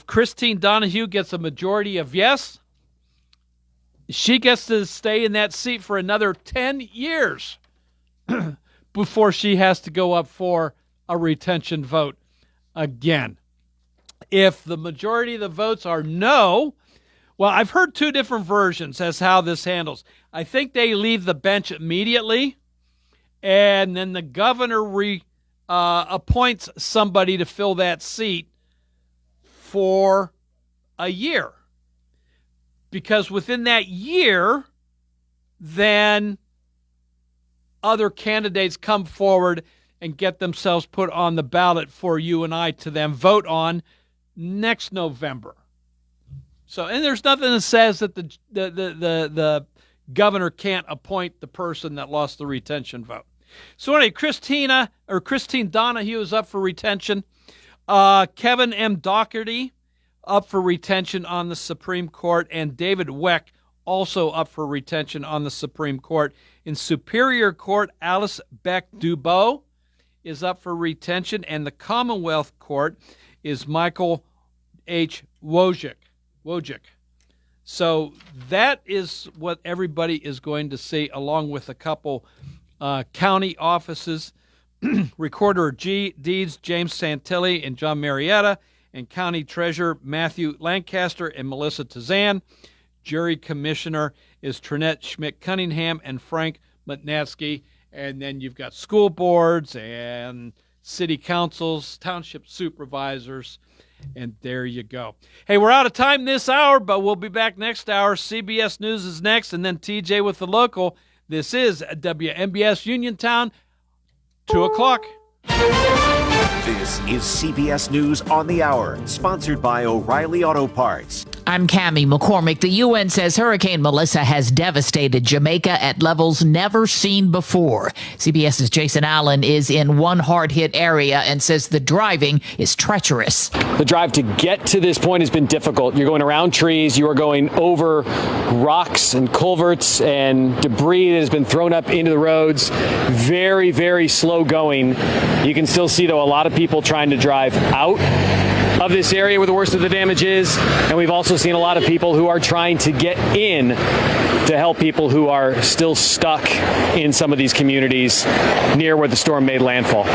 Christine Donahue gets a majority of yes, she gets to stay in that seat for another 10 years before she has to go up for a retention vote again. If the majority of the votes are no, well, I've heard two different versions as how this handles. I think they leave the bench immediately, and then the governor appoints somebody to fill that seat for a year. Because within that year, then other candidates come forward and get themselves put on the ballot for you and I to then vote on next November. So, and there's nothing that says that the governor can't appoint the person that lost the retention vote. So anyway, Christine Donahue is up for retention. Kevin M. Doherty up for retention on the Supreme Court, and David Weck also up for retention on the Supreme Court. In Superior Court, Alice Beck Dubois is up for retention, and the Commonwealth Court is Michael H. Wojcik. So that is what everybody is going to see, along with a couple county offices, Recorder of Deeds James Santilli and John Marietta, and County Treasurer Matthew Lancaster and Melissa Tazan, Jury commissioner is Trinette Schmidt-Cunningham and Frank Mutnatsky. And then you've got school boards and city councils, township supervisors, and there you go. Hey, we're out of time this hour, but we'll be back next hour. CBS News is next, and then TJ with the local. This is WMBS Uniontown, 2 o'clock.
This is CBS News on the Hour, sponsored by O'Reilly Auto Parts.
I'm Cammie McCormick. The UN says Hurricane Melissa has devastated Jamaica at levels never seen before. CBS's Jason Allen is in one hard-hit area and says the driving is treacherous.
The drive to get to this point has been difficult. You're going around trees. You are going over rocks and culverts and debris that has been thrown up into the roads. Very, very slow going. You can still see, though, a lot of people trying to drive out of this area where the worst of the damage is, and we've also seen a lot of people who are trying to get in to help people who are still stuck in some of these communities near where the storm made landfall.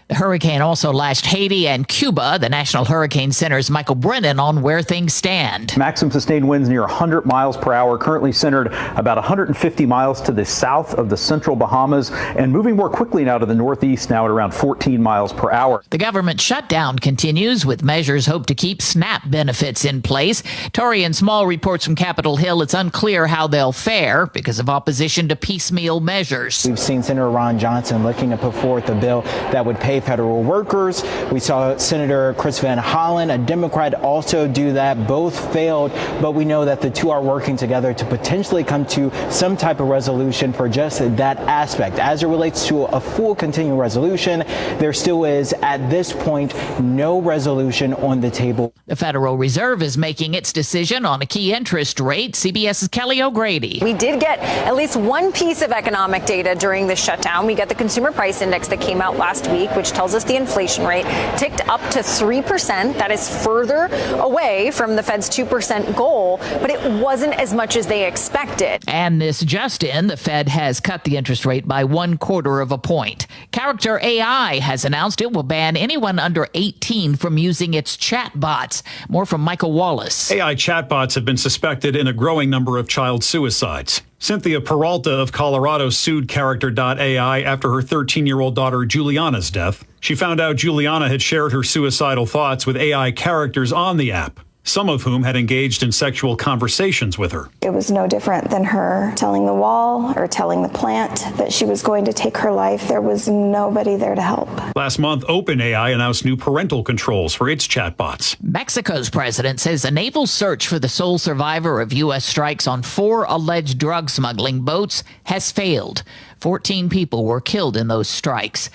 The hurricane also lashed Haiti and Cuba. The National Hurricane Center's Michael Brennan on where things stand.
Maximum sustained winds near 100 miles per hour, currently centered about 150 miles to the south of the central Bahamas and moving more quickly now to the northeast, now at around 14 miles per hour.
The government shutdown continues with measures hoped to keep SNAP benefits in place. Torian Small reports from Capitol Hill it's unclear how they'll fare because of opposition to piecemeal measures.
We've seen Senator Ron Johnson looking to put forth a bill that would pay federal workers. We saw Senator Chris Van Hollen, a Democrat, also do that. Both failed, but we know that the two are working together to potentially come to some type of resolution for just that aspect. As it relates to a full continuing resolution, there still is, at this point, no resolution on the table.
The Federal Reserve is making its decision on a key interest rate. CBS's Kelly O'Grady.
We did get at least one piece of economic data during the shutdown. We got the Consumer Price Index that came out last week, which tells us the inflation rate ticked up to 3%. That is further away from the Fed's 2% goal, but it wasn't as much as they expected.
And this just in, the Fed has cut the interest rate by 1/4 of a point. Character AI has announced it will ban anyone under 18 from using its chatbots. More from Michael Wallace.
AI chatbots have been suspected in a growing number of child suicides. Cynthia Peralta of Colorado sued Character.ai after her 13-year-old daughter Juliana's death. She found out Juliana had shared her suicidal thoughts with AI characters on the app, some of whom had engaged in sexual conversations with her.
It was no different than her telling the wall or telling the plant that she was going to take her life. There was nobody there to help.
Last month, OpenAI announced new parental controls for its chatbots.
Mexico's president says a naval search for the sole survivor of U.S. strikes on 4 alleged drug smuggling boats has failed. 14 people were killed in those strikes.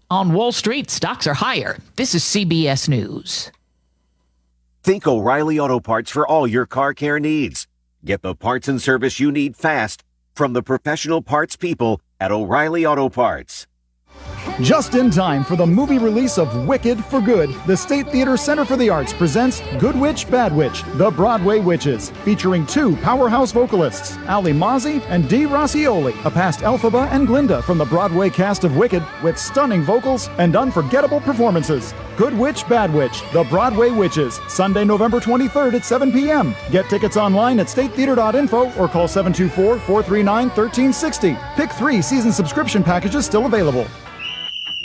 On Wall Street, stocks are higher. This is CBS News.
Think O'Reilly Auto Parts for all your car care needs. Get the parts and service you need fast from the professional parts people at O'Reilly Auto Parts.
Just in time for the movie release of Wicked for Good, the State Theater Center for the Arts presents Good Witch, Bad Witch, The Broadway Witches, featuring 2 powerhouse vocalists, Ali Mazzi and Dee Rossioli, a past Elphaba and Glinda from the Broadway cast of Wicked, with stunning vocals and unforgettable performances. Good Witch, Bad Witch, The Broadway Witches, Sunday, November 23rd at 7 p.m. Get tickets online at statetheater.info or call 724-439-1360. Pick 3 season subscription packages still available.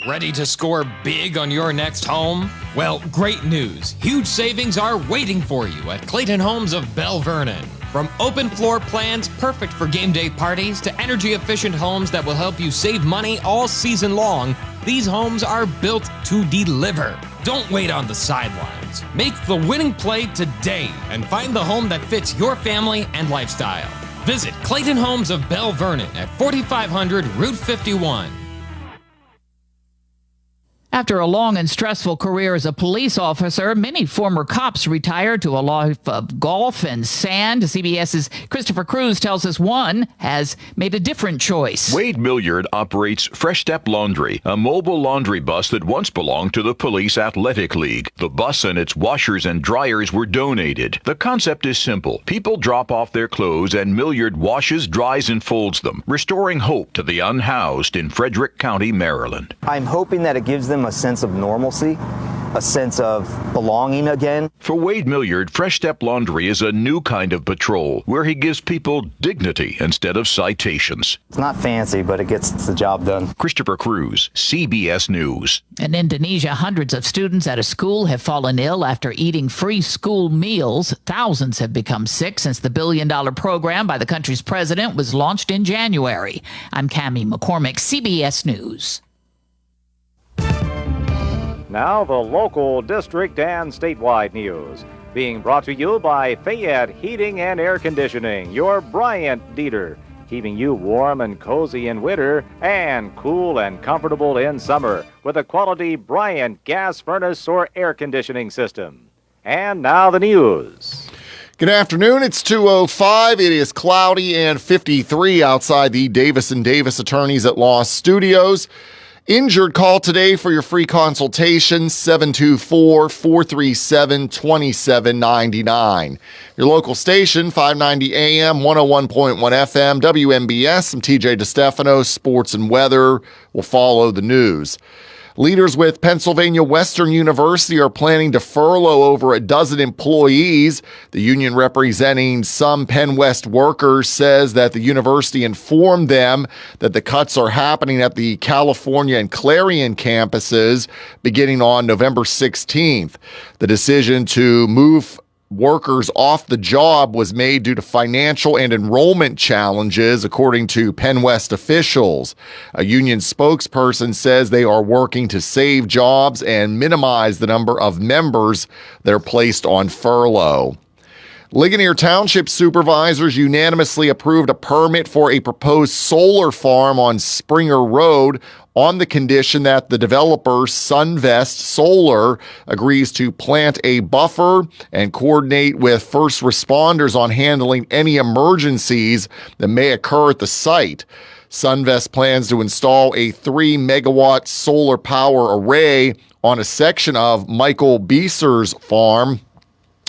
Ready to score big on your next home? Well, great news. Huge savings are waiting for you at Clayton Homes of Bell Vernon. From open floor plans perfect for game day parties to energy-efficient homes that will help you save money all season long, these homes are built to deliver. Don't wait on the sidelines. Make the winning play today and find the home that fits your family and lifestyle. Visit Clayton Homes of Bell Vernon at 4500 Route 51.
After a long and stressful career as a police officer, many former cops retired to a life of golf and sand. CBS's Christopher Cruz tells us one has made a different choice.
Wade Milliard operates Fresh Step Laundry, a mobile laundry bus that once belonged to the Police Athletic League. The bus and its washers and dryers were donated. The concept is simple. People drop off their clothes and Milliard washes, dries, and folds them, restoring hope to the unhoused in Frederick County, Maryland.
I'm hoping that it gives them a sense of normalcy
a sense of belonging again.
For Wade Milliard, Fresh Step Laundry is a new kind of patrol where he gives people dignity instead of citations.
It's not fancy, but it gets the job done.
Christopher Cruz, CBS News.
In Indonesia, hundreds of students at a school have fallen ill after eating free school meals. Thousands have become sick since the billion-dollar program by the country's president was launched in January. I'm Cammie McCormick, CBS News.
Now the local, district, and statewide news. Being brought to you by Fayette Heating and Air Conditioning, your Bryant dealer. Keeping you warm and cozy in winter and cool and comfortable in summer with a quality Bryant gas furnace or air conditioning system. And now the news.
Good afternoon. It's 2:05. It is cloudy and 53 outside the Davis & Davis Attorneys at Law Studios. Injured, call today for your free consultation, 724-437-2799. Your local station, 590 AM, 101.1 FM, WMBS. I'm TJ DeStefano. Sports and weather will follow the news. Leaders with Pennsylvania Western University are planning to furlough over a dozen employees. The union representing some Penn West workers says that the university informed them that the cuts are happening at the California and Clarion campuses beginning on November 16th. The decision to move workers off the job was made due to financial and enrollment challenges, according to Penn West officials. A union spokesperson says they are working to save jobs and minimize the number of members that are placed on furlough. Ligonier Township supervisors unanimously approved a permit for a proposed solar farm on Springer Road on the condition that the developer, Sunvest Solar, agrees to plant a buffer and coordinate with first responders on handling any emergencies that may occur at the site. Sunvest plans to install a 3-megawatt solar power array on a section of Michael Beeser's farm,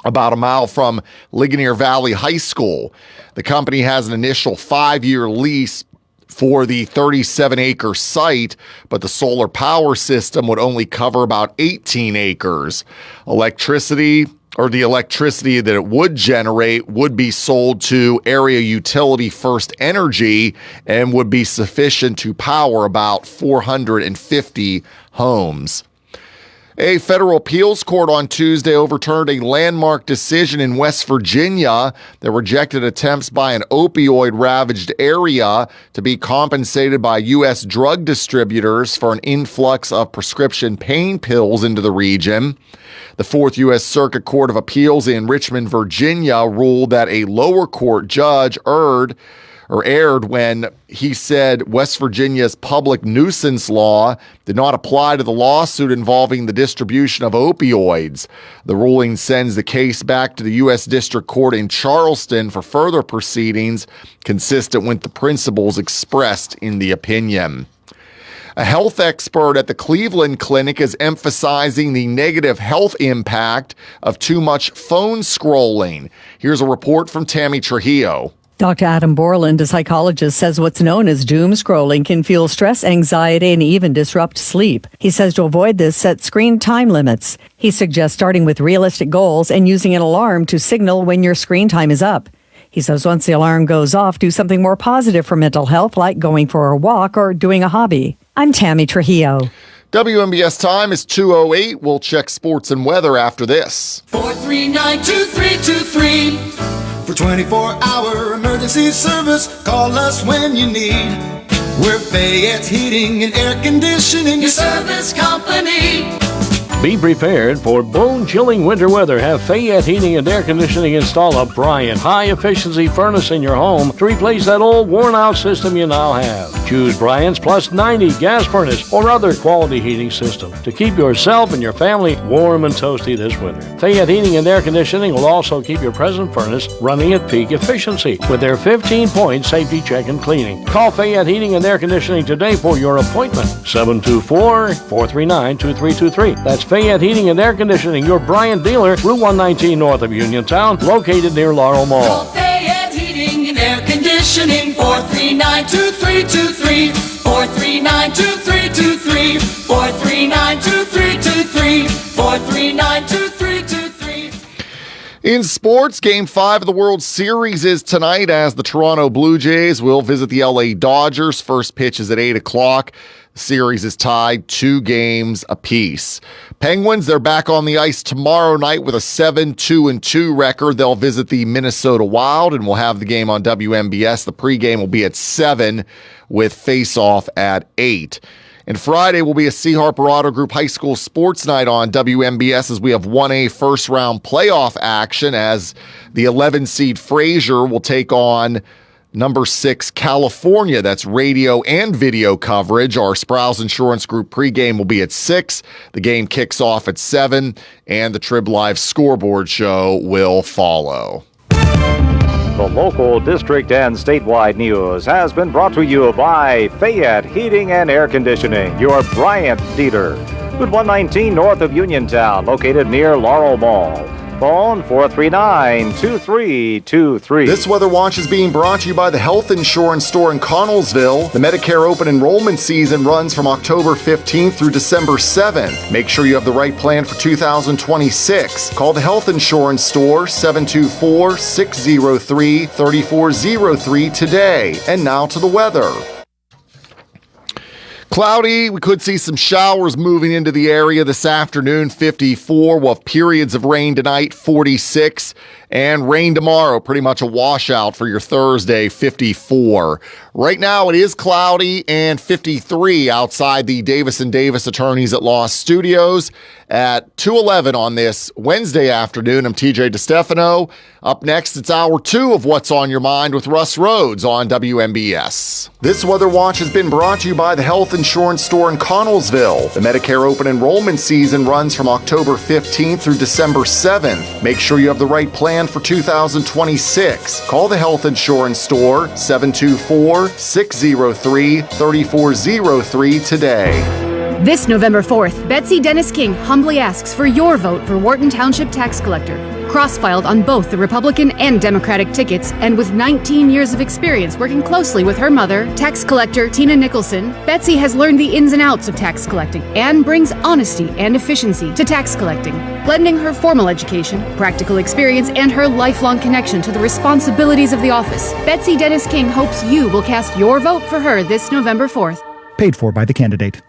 about a mile from Ligonier Valley High School. The company has an initial 5-year lease for the 37-acre site, but the solar power system would only cover about 18 acres. The electricity that it would generate would be sold to area utility First Energy and would be sufficient to power about 450 homes. A federal appeals court on Tuesday overturned a landmark decision in West Virginia that rejected attempts by an opioid-ravaged area to be compensated by U.S. drug distributors for an influx of prescription pain pills into the region. The Fourth U.S. Circuit Court of Appeals in Richmond, Virginia, ruled that a lower court judge erred when he said West Virginia's public nuisance law did not apply to the lawsuit involving the distribution of opioids. The ruling sends the case back to the U.S. District Court in Charleston for further proceedings consistent with the principles expressed in the opinion. A health expert at the Cleveland Clinic is emphasizing the negative health impact of too much phone scrolling. Here's a report from Tammy Trujillo.
Dr. Adam Borland, a psychologist, says what's known as doom scrolling can fuel stress, anxiety, and even disrupt sleep. He says to avoid this, set screen time limits. He suggests starting with realistic goals and using an alarm to signal when your screen time is up. He says once the alarm goes off, do something more positive for mental health, like going for a walk or doing a hobby. I'm Tammy Trujillo.
WMBS time is 2:08. We'll check sports and weather after this.
439-2323. For 24-hour emergency service, call us when you need. We're Fayette's Heating and Air Conditioning, your service company.
Be prepared for bone-chilling winter weather. Have Fayette Heating and Air Conditioning install a Bryant high-efficiency furnace in your home to replace that old worn-out system you now have. Choose Bryant's Plus 90 gas furnace or other quality heating system to keep yourself and your family warm and toasty this winter. Fayette Heating and Air Conditioning will also keep your present furnace running at peak efficiency with their 15-point safety check and cleaning. Call Fayette Heating and Air Conditioning today for your appointment. 724-439-2323. That's Fayette Heating and Air Conditioning, your Bryant dealer, Route 119 north of Uniontown, located near Laurel Mall.
Call Fayette Heating and Air Conditioning, 439-2323, 439-2323, 439-2323, 439-2323.
In sports, Game 5 of the World Series is tonight as the Toronto Blue Jays will visit the LA Dodgers. First pitch is at 8 o'clock. The series is tied 2 games apiece. Penguins, they're back on the ice tomorrow night with a 7-2-2 record. They'll visit the Minnesota Wild, and we'll have the game on WMBS. The pregame will be at 7 with face-off at 8. And Friday will be a C. Harper Auto Group High School Sports Night on WMBS as we have 1A first-round playoff action as the 11-seed Fraser will take on number 6, California. That's radio and video coverage. Our Sprouse Insurance Group pregame will be at 6. The game kicks off at 7, and the Trib Live scoreboard show will follow.
The local district and statewide news has been brought to you by Fayette Heating and Air Conditioning, your Bryant dealer. Route 119 north of Uniontown, located near Laurel Mall. Phone 439-2323.
This Weather Watch is being brought to you by the Health Insurance Store in Connellsville. The Medicare open enrollment season runs from October 15th through December 7th. Make sure you have the right plan for 2026. Call the Health Insurance Store 724-603-3403 today. And now to the weather. Cloudy, we could see some showers moving into the area this afternoon, 54. We'll have periods of rain tonight, 46. And rain tomorrow, pretty much a washout for your Thursday, 54. Right now it is cloudy and 53 outside the Davis & Davis Attorneys at Law Studios at 2:11 on this Wednesday afternoon. I'm TJ DeStefano. Up next, it's hour 2 of What's on Your Mind with Russ Rhodes on WMBS. This Weather Watch has been brought to you by the Health Insurance Store in Connellsville. The Medicare open enrollment season runs from October 15th through December 7th. Make sure you have the right plan for 2026. Call the Health Insurance Store 724-603-3403 today.
This November 4th, Betsy Dennis King humbly asks for your vote for Wharton Township Tax Collector. Cross-filed on both the Republican and Democratic tickets, and with 19 years of experience working closely with her mother, tax collector Tina Nicholson, Betsy has learned the ins and outs of tax collecting and brings honesty and efficiency to tax collecting, blending her formal education, practical experience, and her lifelong connection to the responsibilities of the office. Betsy Dennis King hopes you will cast your vote for her this November 4th.
Paid for by the candidate.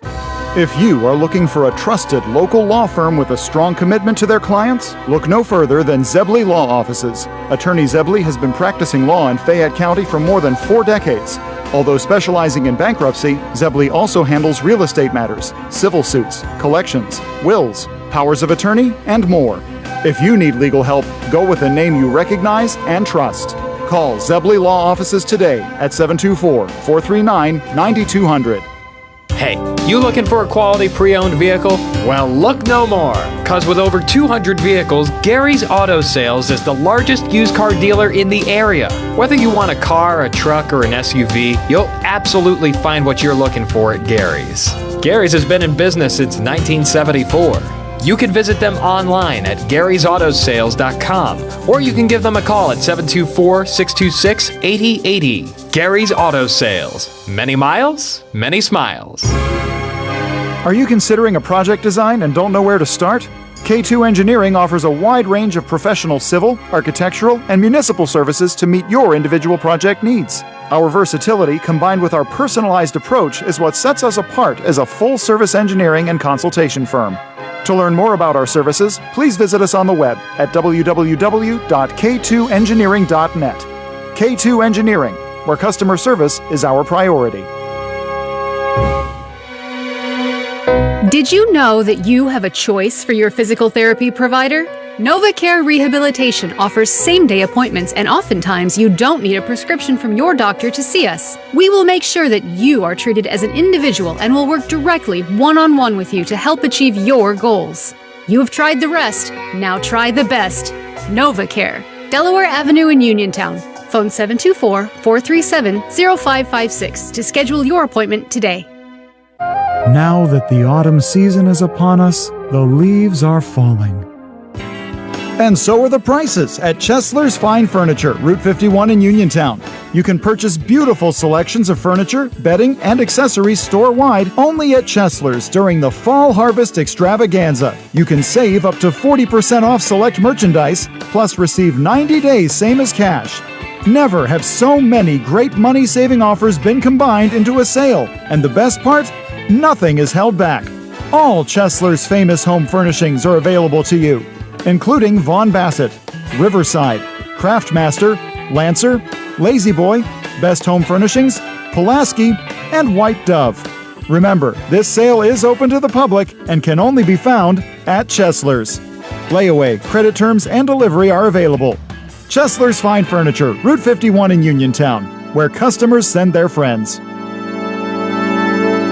If you are looking for a trusted local law firm with a strong commitment to their clients, look no further than Zebley Law Offices. Attorney Zebley has been practicing law in Fayette County for more than 4 decades. Although specializing in bankruptcy, Zebley also handles real estate matters, civil suits, collections, wills, powers of attorney, and more. If you need legal help, go with a name you recognize and trust. Call Zebley Law Offices today at 724-439-9200.
Hey, you looking for a quality pre-owned vehicle? Well, look no more, because with over 200 vehicles, Gary's Auto Sales is the largest used car dealer in the area. Whether you want a car, a truck, or an SUV, you'll absolutely find what you're looking for at Gary's. Gary's has been in business since 1974. You can visit them online at Gary'sAutoSales.com, or you can give them a call at 724-626-8080. Gary's Auto Sales. Many miles, many smiles.
Are you considering a project design and don't know where to start? K2 Engineering offers a wide range of professional civil, architectural, and municipal services to meet your individual project needs. Our versatility combined with our personalized approach is what sets us apart as a full-service engineering and consultation firm. To learn more about our services, please visit us on the web at www.k2engineering.net. K2 Engineering, where customer service is our priority.
Did you know that you have a choice for your physical therapy provider? NovaCare Rehabilitation offers same-day appointments, and oftentimes you don't need a prescription from your doctor to see us. We will make sure that you are treated as an individual and will work directly one-on-one with you to help achieve your goals. You have tried the rest, now try the best. NovaCare, Delaware Avenue in Uniontown. Phone 724-437-0556 to schedule your appointment today.
Now that the autumn season is upon us, the leaves are falling. And so are the prices at Chesler's Fine Furniture, Route 51 in Uniontown. You can purchase beautiful selections of furniture, bedding, and accessories store-wide only at Chesler's during the Fall Harvest Extravaganza. You can save up to 40% off select merchandise, plus receive 90 days same as cash. Never have so many great money-saving offers been combined into a sale. And the best part? Nothing is held back. All Chesler's famous home furnishings are available to you, including Vaughn Bassett, Riverside, Craftmaster, Lancer, Lazy Boy, Best Home Furnishings, Pulaski, and White Dove. Remember, this sale is open to the public and can only be found at Chesler's. Layaway, credit terms, and delivery are available. Chesler's Fine Furniture, Route 51 in Uniontown, where customers send their friends.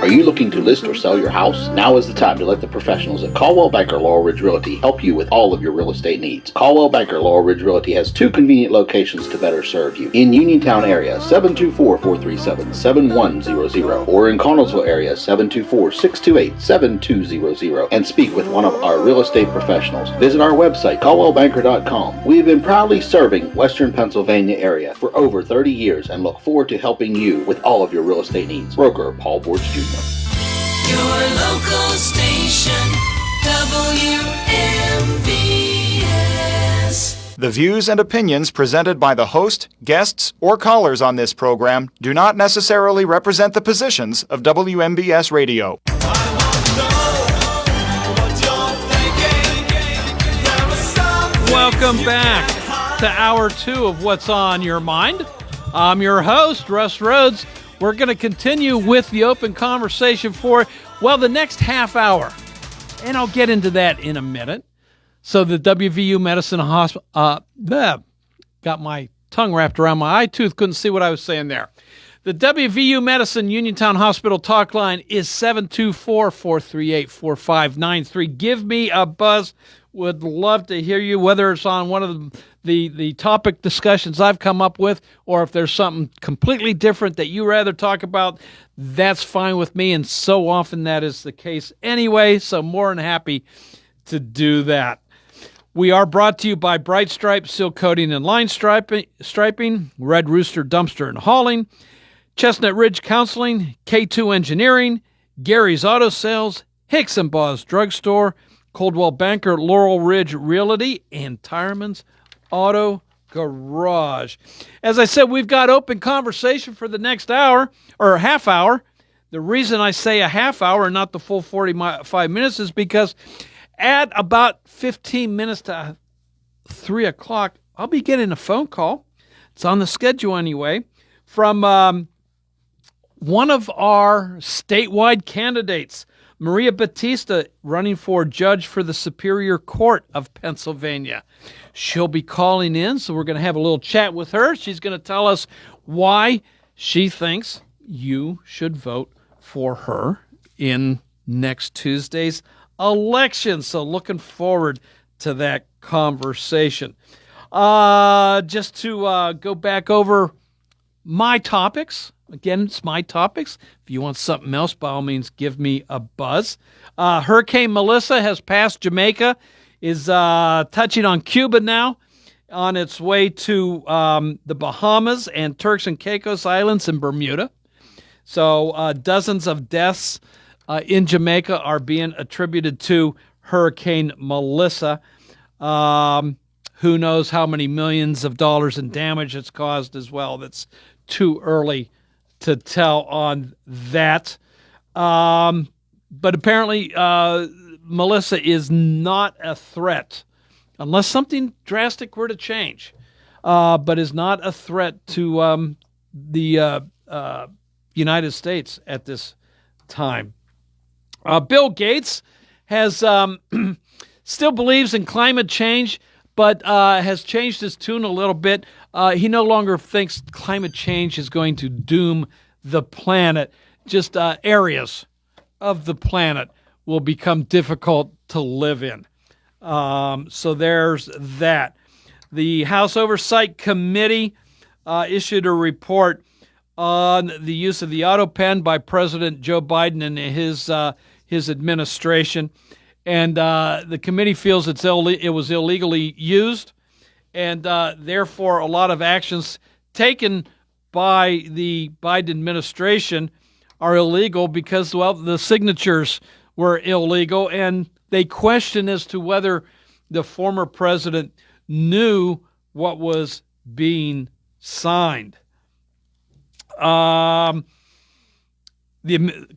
Are you looking to list or sell your house? Now is the time to let the professionals at Caldwell Banker Laurel Ridge Realty help you with all of your real estate needs. Caldwell Banker Laurel Ridge Realty has 2 convenient locations to better serve you. In Uniontown area, 724-437-7100, or in Connellsville area, 724-628-7200, and speak with one of our real estate professionals. Visit our website, caldwellbanker.com. We have been proudly serving Western Pennsylvania area for over 30 years and look forward to helping you with all of your real estate needs. Broker Paul Borge Jr.
Your local station, WMVS.
The views and opinions presented by the host, guests, or callers on this program do not necessarily represent the positions of WMBS Radio.
Welcome back to Hour 2 of What's on Your Mind. I'm your host, Russ Rhodes. We're going to continue with the open conversation for, well, the next half hour. And I'll get into that in a minute. So the WVU Medicine Hospital, got my tongue wrapped around my eye tooth, couldn't see what I was saying there. The WVU Medicine Uniontown Hospital talk line is 724-438-4593. Give me a buzz. Would love to hear you, whether it's on one of the topic discussions I've come up with, or if there's something completely different that you rather talk about, that's fine with me, and so often that is the case anyway, so more than happy to do that. We are brought to you by Bright Stripe, Seal Coating and Line Striping, Red Rooster Dumpster and Hauling, Chestnut Ridge Counseling, K2 Engineering, Gary's Auto Sales, Hicks and Baugh's Drugstore, Coldwell Banker, Laurel Ridge Realty, and Tireman's Auto Garage. As I said, we've got open conversation for the next hour, or half hour. The reason I say a half hour and not the full 45 minutes is because at about 15 minutes to 3 o'clock, I'll be getting a phone call. It's on the schedule anyway, from one of our statewide candidates, Maria Batista, running for judge for the Superior Court of Pennsylvania. She'll be calling in, so we're going to have a little chat with her. She's going to tell us why she thinks you should vote for her in next Tuesday's election. So looking forward to that conversation. Just to go back over my topics. Again, it's my topics. If you want something else, by all means, give me a buzz. Hurricane Melissa has passed Jamaica, is touching on Cuba now, on its way to the Bahamas and Turks and Caicos Islands and Bermuda. So dozens of deaths in Jamaica are being attributed to Hurricane Melissa. Who knows how many millions of dollars in damage it's caused as well. That's too early to tell on that. But apparently Melissa is not a threat, unless something drastic were to change, but is not a threat to the United States at this time. Bill Gates has still believes in climate change, but has changed his tune a little bit. He no longer thinks climate change is going to doom the planet. Just areas of the planet will become difficult to live in. So there's that. The House Oversight Committee issued a report on the use of the auto pen by President Joe Biden and his administration. And the committee feels it was illegally used, and therefore a lot of actions taken by the Biden administration are illegal because, well, the signatures were illegal, and they question as to whether the former president knew what was being signed. The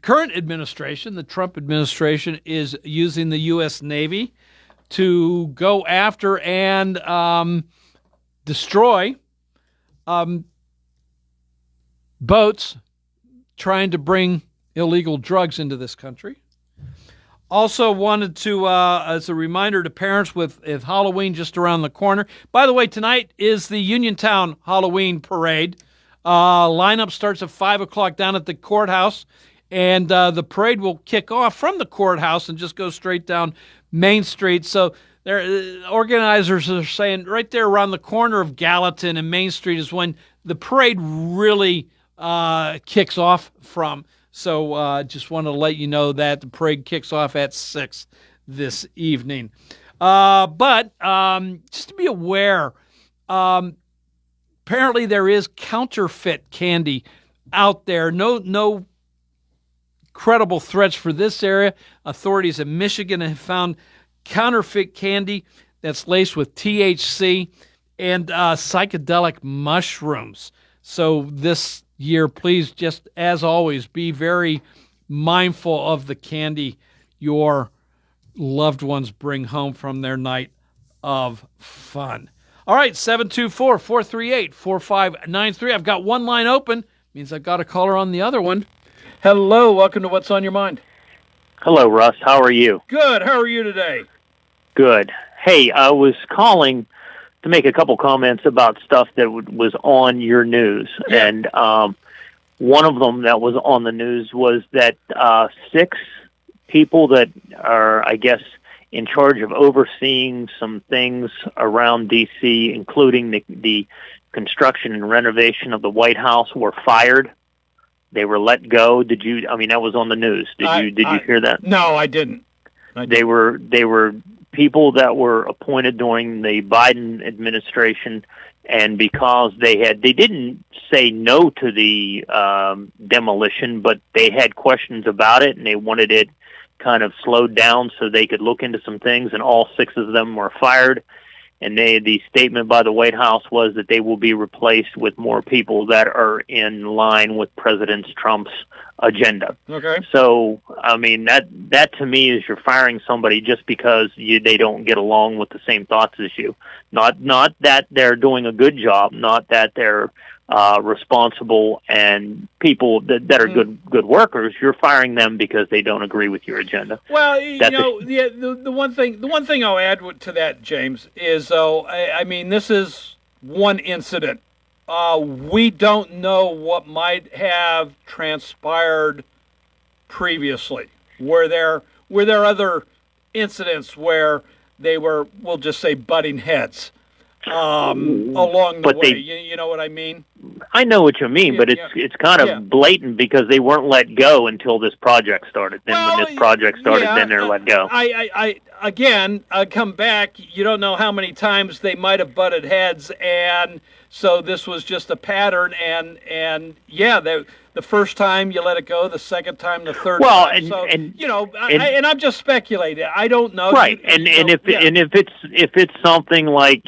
current administration, the Trump administration, is using the U.S. Navy to go after and destroy boats trying to bring illegal drugs into this country. Also wanted to, as a reminder to parents with Halloween just around the corner. By the way, tonight is the Uniontown Halloween Parade. Lineup starts at 5 o'clock down at the courthouse, and the parade will kick off from the courthouse and just go straight down Main Street. So organizers are saying right there around the corner of Gallatin and Main Street is when the parade really kicks off from. So just want to let you know that the parade kicks off at 6 this evening. But just to be aware, apparently there is counterfeit candy out there. No credible threats for this area. Authorities in Michigan have found counterfeit candy that's laced with THC and psychedelic mushrooms. So this year, please, just as always, be very mindful of the candy your loved ones bring home from their night of fun. All right, 724-438-4593. I've got one line open. Means I've got a caller on the other one. Hello, welcome to What's on Your Mind.
Hello, Russ. How are you?
Good. How are you today?
Good. Hey, I was calling to make a couple comments about stuff that was on your news. Yeah. And one of them that was on the news was that 6 people that are, I guess, in charge of overseeing some things around D.C., including the construction and renovation of the White House, were fired. They were let go. That was on the news. Did you hear that?
No, I didn't.
They were people that were appointed during the Biden administration, and because they didn't say no to the demolition, but they had questions about it, and they wanted it kind of slowed down so they could look into some things, and all 6 of them were fired. And the statement by the White House was that they will be replaced with more people that are in line with President Trump's agenda.
Okay.
So, I mean, that to me is you're firing somebody just because they don't get along with the same thoughts as you. Not that they're doing a good job, not that they're responsible and people that are good workers. You're firing them because they don't agree with your agenda.
Well, the one thing I'll add to that, James, is I mean, this is one incident. We don't know what might have transpired previously. Were there other incidents where they were, we'll just say, butting heads along the way? You know what I mean?
I know what you mean, but it's kind of blatant because they weren't let go until this project started. Then when this project started, then they're let go.
I come back. You don't know how many times they might have butted heads, and so this was just a pattern. And the first time you let it go, the second time, the third time. And I'm just speculating. I don't know.
Right, if it's something like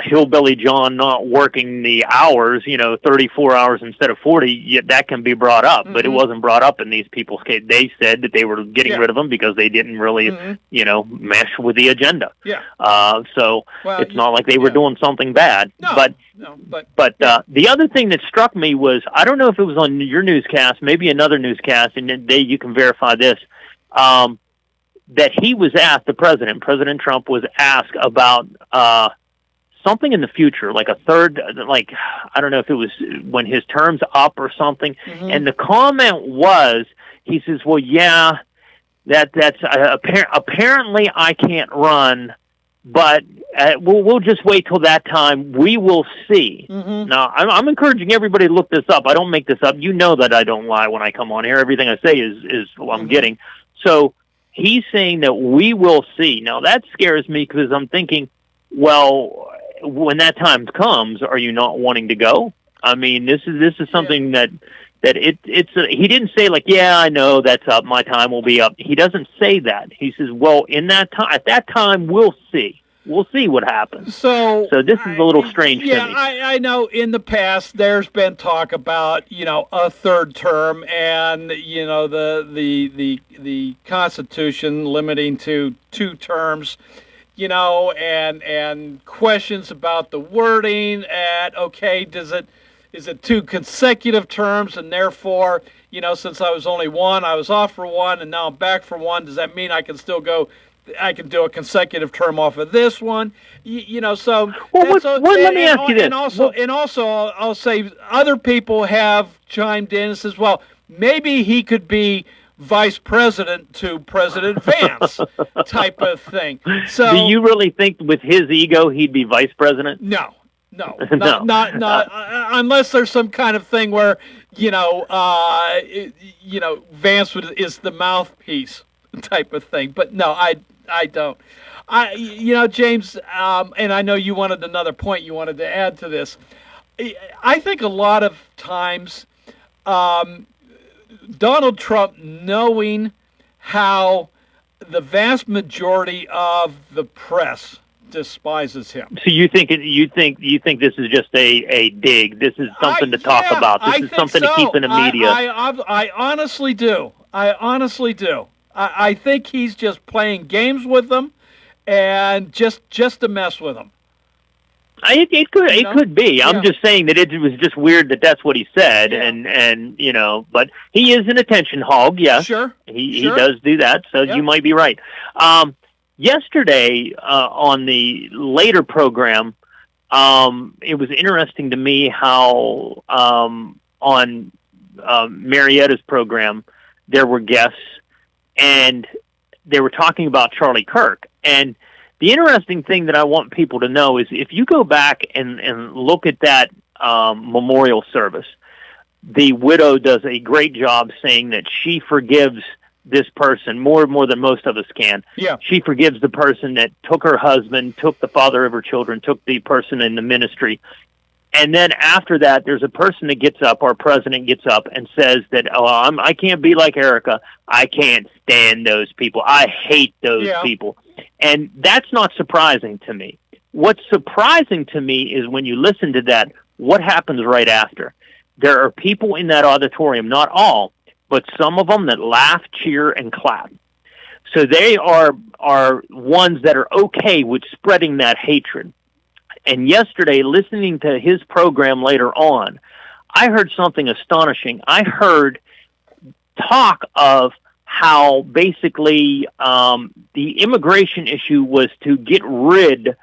Hillbilly John not working the hours, 34 hours instead of 40, that can be brought up. Mm-hmm. But it wasn't brought up in these people's case. They said that they were getting rid of them because they didn't really, mesh with the agenda.
Yeah.
It's not like they were doing something bad. But the other thing that struck me was, I don't know if it was on your newscast, maybe another newscast, and then you can verify this, that he was asked, President Trump was asked about something in the future, like a third, I don't know if it was when his term's up or something. Mm-hmm. And the comment was, he says, well, yeah, that's apparently I can't run, but we'll just wait till that time. We will see. Mm-hmm. Now, I'm encouraging everybody to look this up. I don't make this up. You know that I don't lie when I come on here. Everything I say is what I'm getting. So he's saying that we will see. Now, that scares me because I'm thinking, well, when that time comes, are you not wanting to go? I mean, this is something that he didn't say like, yeah, I know that's up. My time will be up. He doesn't say that. He says, well, at that time, we'll see. We'll see what happens. So this is a little strange to me.
I know in the past there's been talk about, a third term and, the Constitution limiting to 2 terms, and questions about the wording at, okay, is it 2 consecutive terms, and therefore, since I was only 1, I was off for 1, and now I'm back for 1. Does that mean I can still go? I can do a consecutive term off of this one, So
let me ask you this.
And also, I'll say other people have chimed in and says, well, maybe he could be vice president to President Vance type of thing. So,
do you really think with his ego he'd be vice president?
No. Not unless there's some kind of thing where Vance is the mouthpiece type of thing. But no, I don't. James, and I know you wanted another point you wanted to add to this. I think a lot of times Donald Trump, knowing how the vast majority of the press despises him.
So you think this is just a dig? This is something to talk about. This is something to keep in the media.
I honestly do. I think he's just playing games with them, and just to mess with them.
It could be. Yeah. I'm just saying that it was just weird that that's what he said, and but he is an attention hog. Yes,
sure.
He does do that. So you might be right. Yesterday on the later program, it was interesting to me how on Marietta's program there were guests, and they were talking about Charlie Kirk. And the interesting thing that I want people to know is if you go back and look at that memorial service, the widow does a great job saying that she forgives this person more than most of us can.
Yeah.
She forgives the person that took her husband, took the father of her children, took the person in the ministry. And then after that, there's a person that gets up, our president gets up and says that, I can't be like Erica. I can't stand those people. I hate those people. And that's not surprising to me. What's surprising to me is when you listen to that, what happens right after? There are people in that auditorium, not all, but some of them that laugh, cheer, and clap. So they are ones that are okay with spreading that hatred. And yesterday, listening to his program later on, I heard something astonishing. I heard talk of how basically the immigration issue was to get rid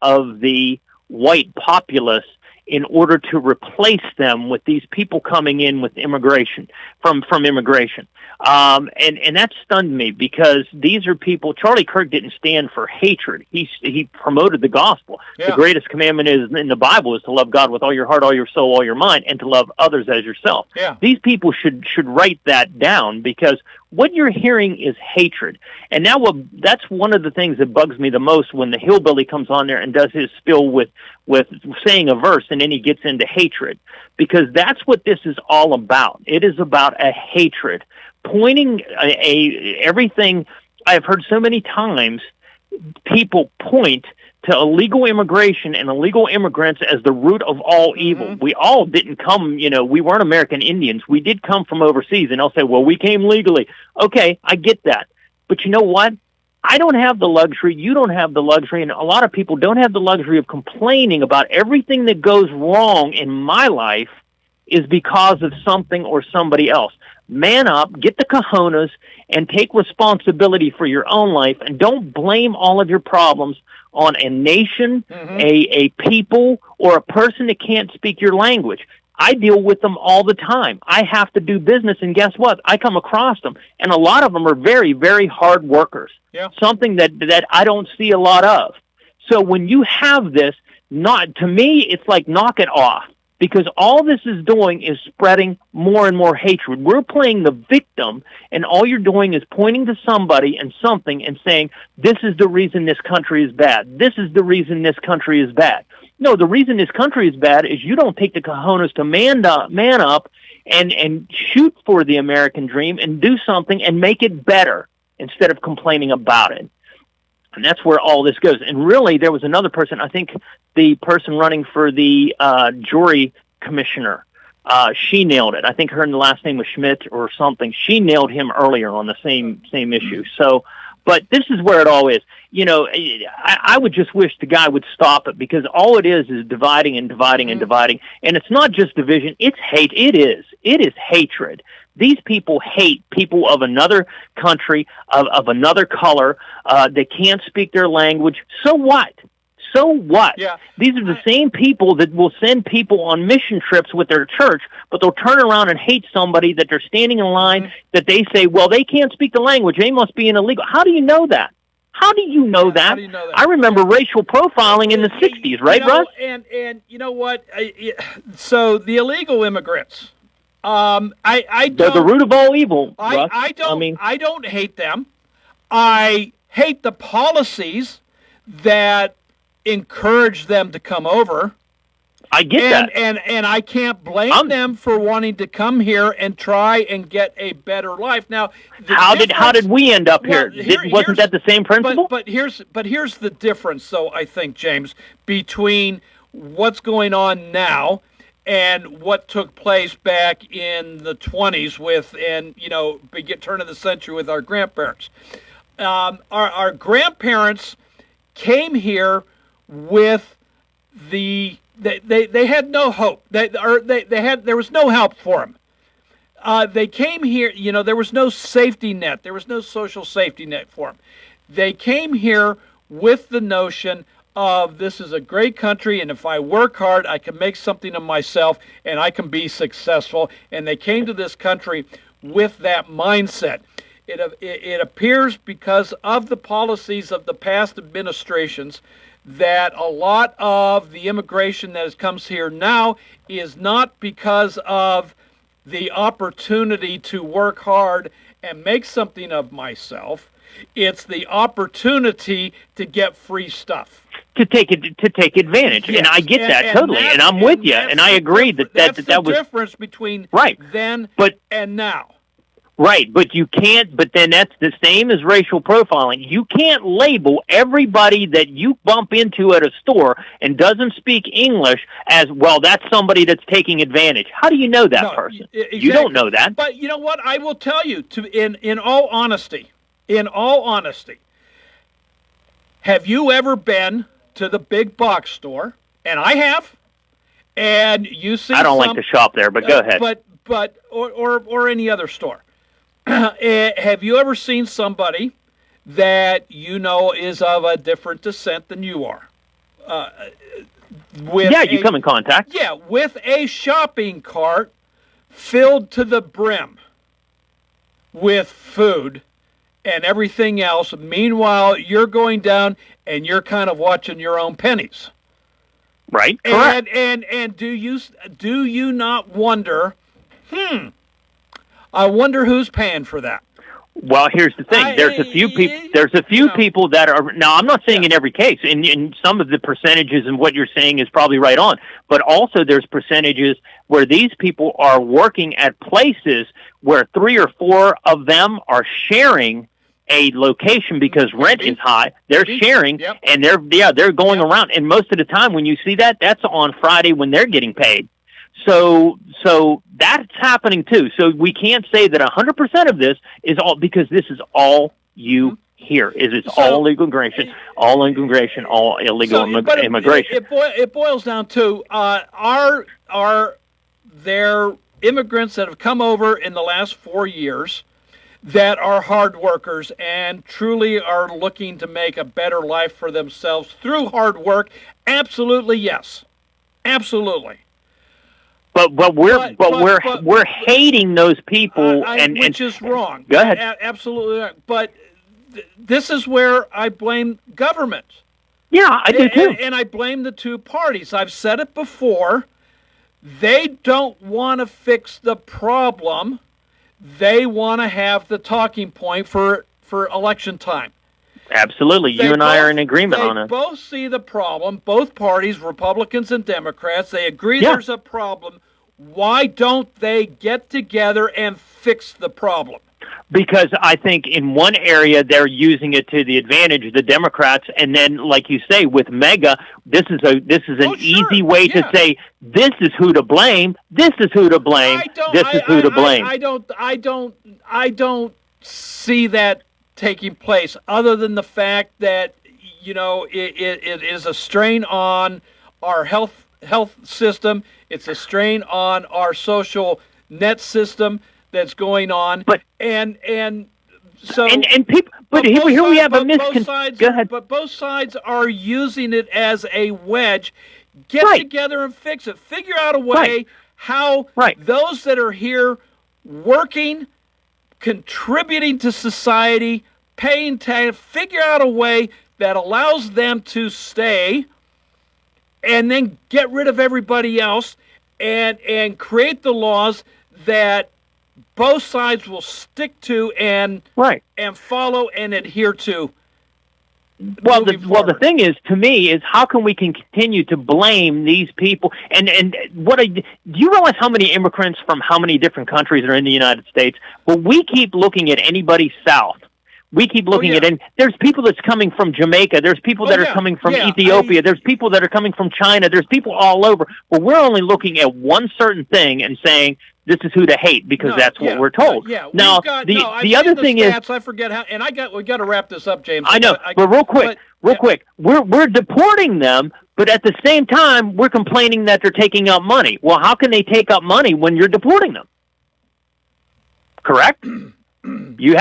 of the white populace in order to replace them with these people coming in with immigration from immigration. And that stunned me because these are people. Charlie Kirk didn't stand for hatred. He promoted the gospel. Yeah. The greatest commandment is in the Bible is to love God with all your heart, all your soul, all your mind, and to love others as yourself.
Yeah.
These people should write that down because what you're hearing is hatred. And now that's one of the things that bugs me the most when the hillbilly comes on there and does his spiel with saying a verse and then he gets into hatred, because that's what this is all about. It is about a hatred, pointing everything. I've heard so many times people point to illegal immigration and illegal immigrants as the root of all evil. We all didn't come, we weren't American Indians. We did come from overseas, and they'll say, well, we came legally. Okay, I get that. But you know what? I don't have the luxury, you don't have the luxury, and a lot of people don't have the luxury of complaining about everything that goes wrong in my life is because of something or somebody else. Man up, get the cojones, and take responsibility for your own life, and don't blame all of your problems on a nation, a people, or a person that can't speak your language. I deal with them all the time. I have to do business, and guess what? I come across them, and a lot of them are very, very hard workers, something that I don't see a lot of. So when you have this, to me, it's like knock it off. Because all this is doing is spreading more and more hatred. We're playing the victim, and all you're doing is pointing to somebody and something and saying, this is the reason this country is bad. This is the reason this country is bad. No, the reason this country is bad is you don't take the cojones to man up and shoot for the American dream and do something and make it better instead of complaining about it. And that's where all this goes. And really, there was another person, I think the person running for the jury commissioner, she nailed it. I think her last name was Schmidt or something. She nailed him earlier on the same issue. So, but this is where it all is. You know, I would just wish the guy would stop it, because all it is dividing and dividing and dividing. And it's not just division, it's hate. It is hatred. These people hate people of another country, of another color. They can't speak their language. So what? So what? Yeah. These are the same people that will send people on mission trips with their church, but they'll turn around and hate somebody that they're standing in line that they say, well, they can't speak the language. They must be an illegal. How do you know that? How do you know that? How do you know that? I remember racial profiling in the 60s, right, Russ?
And you know what? So the illegal immigrants, I don't,
they're the root of all evil, Russ.
I don't hate them. I hate the policies that encourage them to come over.
I get that.
And I can't blame them for wanting to come here and try and get a better life. Now,
how did we end up here? Wasn't that the same principle?
But here's the difference, though, I think, James, between what's going on now and what took place back in the 20s turn of the century with our grandparents. Our grandparents came here with They had no hope. There was no help for them. They came here, there was no safety net. There was no social safety net for them. They came here with the notion of, this is a great country, and if I work hard, I can make something of myself, and I can be successful. And they came to this country with that mindset. It appears, because of the policies of the past administrations, that a lot of the immigration that comes here now is not because of the opportunity to work hard and make something of myself. It's the opportunity to get free stuff.
To take advantage.
Yes.
And I get that totally. And I'm with you. And I agree that was
the difference between then and now.
Right, but you can't, but then that's the same as racial profiling. You can't label everybody that you bump into at a store and doesn't speak English as, well, that's somebody that's taking advantage. How do you know that person? Exactly. You don't know that.
But you know what? I will tell you, in all honesty, have you ever been to the big box store? And I have. And you see
I don't like to shop there, but go ahead.
Or any other store. Have you ever seen somebody that you know is of a different descent than you are?
You come in contact.
Yeah, with a shopping cart filled to the brim with food and everything else. Meanwhile, you're going down and you're kind of watching your own pennies.
Right. Correct.
And do you not wonder, I wonder who's paying for that?
Well, here's the thing. There's a few people that are, now I'm not saying in every case, in some of the percentages and what you're saying is probably right on, but also there's percentages where these people are working at places where 3 or 4 of them are sharing a location because rent is high. They're sharing and they're going around. And most of the time when you see that, that's on Friday when they're getting paid. So that's happening too. So we can't say that 100% of this is all, because this is all you hear. It's all illegal immigration, all illegal immigration.
It boils down to are there immigrants that have come over in the last 4 years that are hard workers and truly are looking to make a better life for themselves through hard work? Absolutely, yes. Absolutely.
But we're hating those people,
which is wrong.
Go ahead.
Absolutely wrong. But this is where I blame government.
Yeah, I do too.
And I blame the two parties. I've said it before. They don't want to fix the problem. They want to have the talking point for election time.
Absolutely. You and I are in agreement on it.
They both see the problem. Both parties, Republicans and Democrats, they agree there's a problem. Why don't they get together and fix the problem?
Because I think in one area they're using it to the advantage of the Democrats, and then, like you say, with MAGA, this is an easy way to say this is who to blame. This is who to blame. This is who to blame.
I don't see that taking place, other than the fact that it is a strain on our health system. It's a strain on our social net system that's going on. But and so
people, but here we have a
misconception. Go ahead. But both sides are using it as a wedge. Get together and fix it. Figure out a way how those that are here working, contributing to society, paying tax, figure out a way that allows them to stay, and then get rid of everybody else, and create the laws that both sides will stick to and follow and adhere to.
Well, the thing is, to me, is how can we continue to blame these people? And do you realize how many immigrants from how many different countries are in the United States? Well, we keep looking at anybody south. We keep looking at, and there's people that's coming from Jamaica. There's people that are coming from Ethiopia. There's people that are coming from China. There's people all over. But we're only looking at one certain thing and saying this is who to hate because that's what we're told. Now, the other thing is,
I forget how, and we got to wrap this up, James.
I know, but real quick, we're deporting them, but at the same time, we're complaining that they're taking up money. Well, how can they take up money when you're deporting them? Correct? They're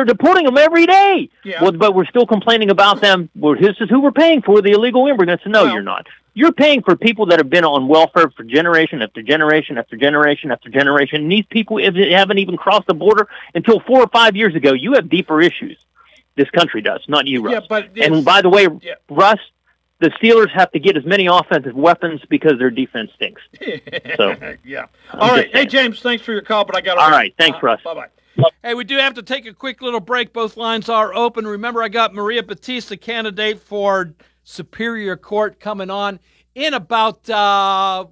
deporting them every day. Yeah. Well, but we're still complaining about them. Well, this is who we're paying for, the illegal immigrants. No, you're not. You're paying for people that have been on welfare for generation after generation after generation after generation. And these people haven't even crossed the border until 4 or 5 years ago. You have deeper issues. This country does, not you, Russ. And by the way, Russ, the Steelers have to get as many offensive weapons because their defense stinks. So,
all right. Hey, James, thanks for your call, but I got to
All right. Thanks, Russ.
Bye-bye. Hey, we do have to take a quick little break. Both lines are open. Remember, I got Maria Batista, candidate for Superior Court, coming on in about, 8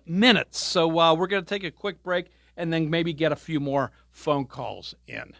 minutes. So we're going to take a quick break and then maybe get a few more phone calls in.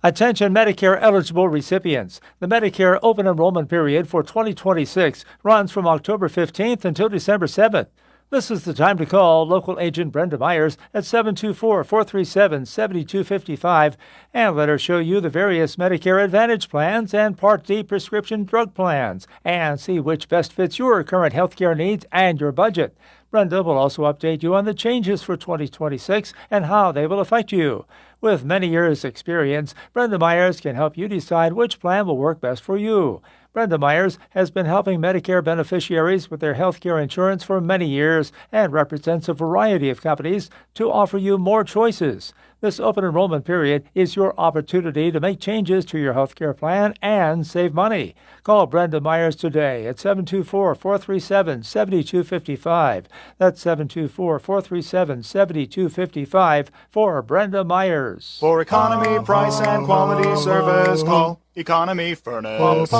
Attention Medicare-eligible recipients. The Medicare open enrollment period for 2026 runs from October 15th until December 7th. This is the time to call local agent Brenda Myers at 724-437-7255 and let her show you the various Medicare Advantage plans and Part D prescription drug plans and see which best fits your current healthcare needs and your budget. Brenda will also update you on the changes for 2026 and how they will affect you. With many years' experience, Brenda Myers can help you decide which plan will work best for you. Brenda Myers has been helping Medicare beneficiaries with their health care insurance for many years and represents a variety of companies to offer you more choices. This open enrollment period is your opportunity to make changes to your health care plan and save money. Call Brenda Myers today at 724-437-7255. That's 724-437-7255 for Brenda Myers.
For economy, price, and quality service, call Economy Furnace.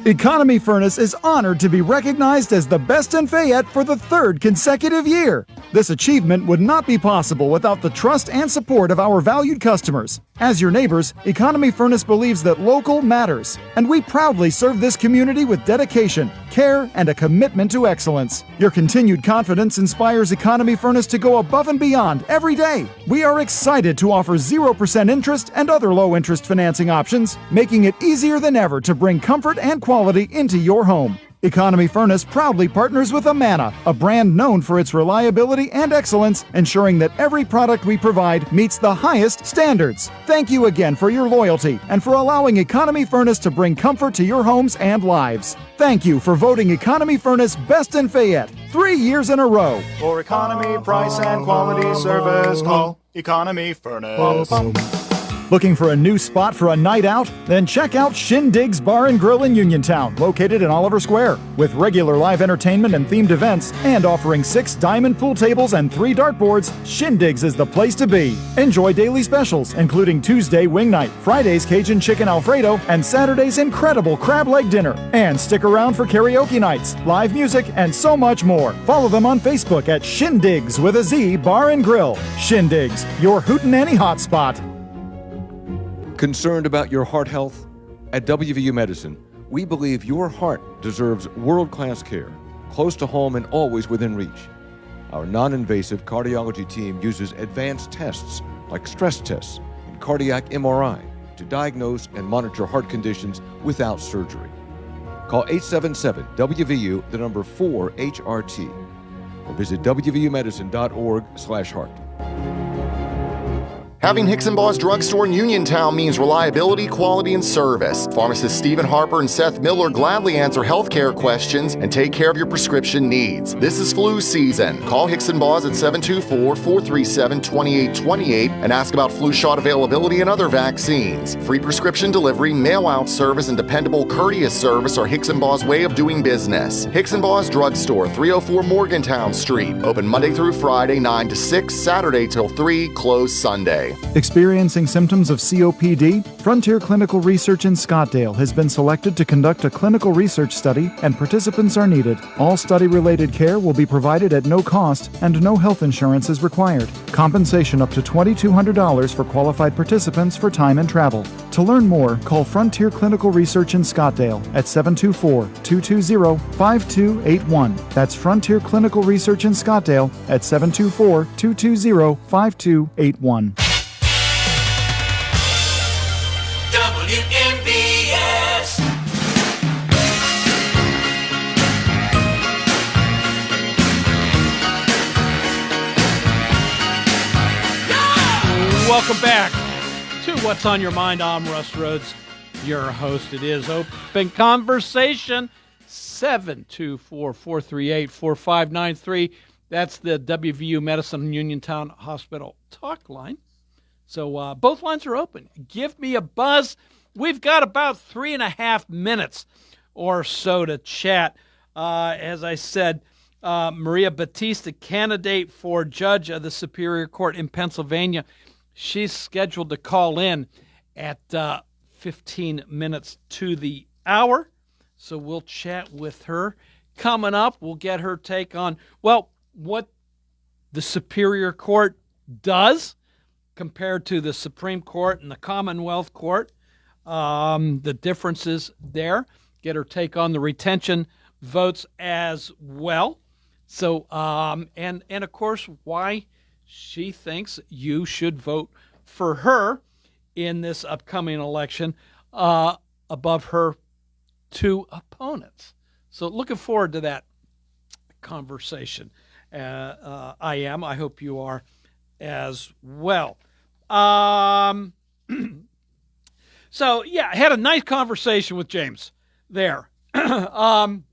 Economy Furnace is honored to be recognized as the best in Fayette for the 3rd consecutive year. This achievement would not be possible without the trust and support of our valued customers. As your neighbors, Economy Furnace believes that local matters, and we proudly serve this community with dedication, care, and a commitment to excellence. Your continued confidence inspires Economy Furnace to go above and beyond every day. We are excited to offer 0% interest and other low-interest financing options, making it easier than ever to bring comfort and quality into your home. Economy Furnace proudly partners with Amana, a brand known for its reliability and excellence, ensuring that every product we provide meets the highest standards. Thank you again for your loyalty and for allowing Economy Furnace to bring comfort to your homes and lives. Thank you for voting Economy Furnace Best in Fayette 3 years in a row.
For economy, price, and quality service, call Economy Furnace.
Looking for a new spot for a night out? Then check out Shindig's Bar and Grill in Uniontown, located in Oliver Square. With regular live entertainment and themed events, and offering 6 diamond pool tables and 3 dartboards, Shindig's is the place to be. Enjoy daily specials, including Tuesday wing night, Friday's Cajun chicken Alfredo, and Saturday's incredible crab leg dinner. And stick around for karaoke nights, live music, and so much more. Follow them on Facebook at Shindig's with a Z Bar and Grill. Shindig's, your hootenanny hotspot.
Concerned about your heart health? At WVU Medicine, we believe your heart deserves world-class care, close to home and always within reach. Our non-invasive cardiology team uses advanced tests like stress tests and cardiac MRI to diagnose and monitor heart conditions without surgery. Call 877-WVU, the number 4HRT, or visit wvumedicine.org/heart.
Having Hickson Boss Drugstore in Uniontown means reliability, quality, and service. Pharmacists Stephen Harper and Seth Miller gladly answer healthcare questions and take care of your prescription needs. This is flu season. Call Hickson Boss at 724-437-2828 and ask about flu shot availability and other vaccines. Free prescription delivery, mail-out service, and dependable, courteous service are Hickson Boss' way of doing business. Hickson Boss Drugstore, 304 Morgantown Street. Open Monday through Friday, 9 to 6, Saturday till 3, closed Sunday.
Experiencing symptoms of COPD? Frontier Clinical Research in Scottsdale has been selected to conduct a clinical research study, and participants are needed. All study-related care will be provided at no cost, and no health insurance is required. Compensation up to $2,200 for qualified participants for time and travel. To learn more, call Frontier Clinical Research in Scottsdale at 724-220-5281. That's Frontier Clinical Research in Scottsdale at 724-220-5281.
WMBS.
Welcome back to What's on Your Mind. I'm Russ Rhodes, your host. It is Open Conversation, 724-438-4593. That's the WVU Medicine Uniontown Hospital talk line. So both lines are open. Give me a buzz. We've got about 3.5 minutes or so to chat. As I said, Maria Batista, candidate for judge of the Superior Court in Pennsylvania, she's scheduled to call in at 15 minutes to the hour. So we'll chat with her. Coming up, we'll get her take on, well, what the Superior Court does compared to the Supreme Court and the Commonwealth Court, the differences there. Get her take on the retention votes as well. So, and of course, why she thinks you should vote for her in this upcoming election above her 2 opponents. So looking forward to that conversation. I am. I hope you are as well. So, yeah, I had a nice conversation with James there. And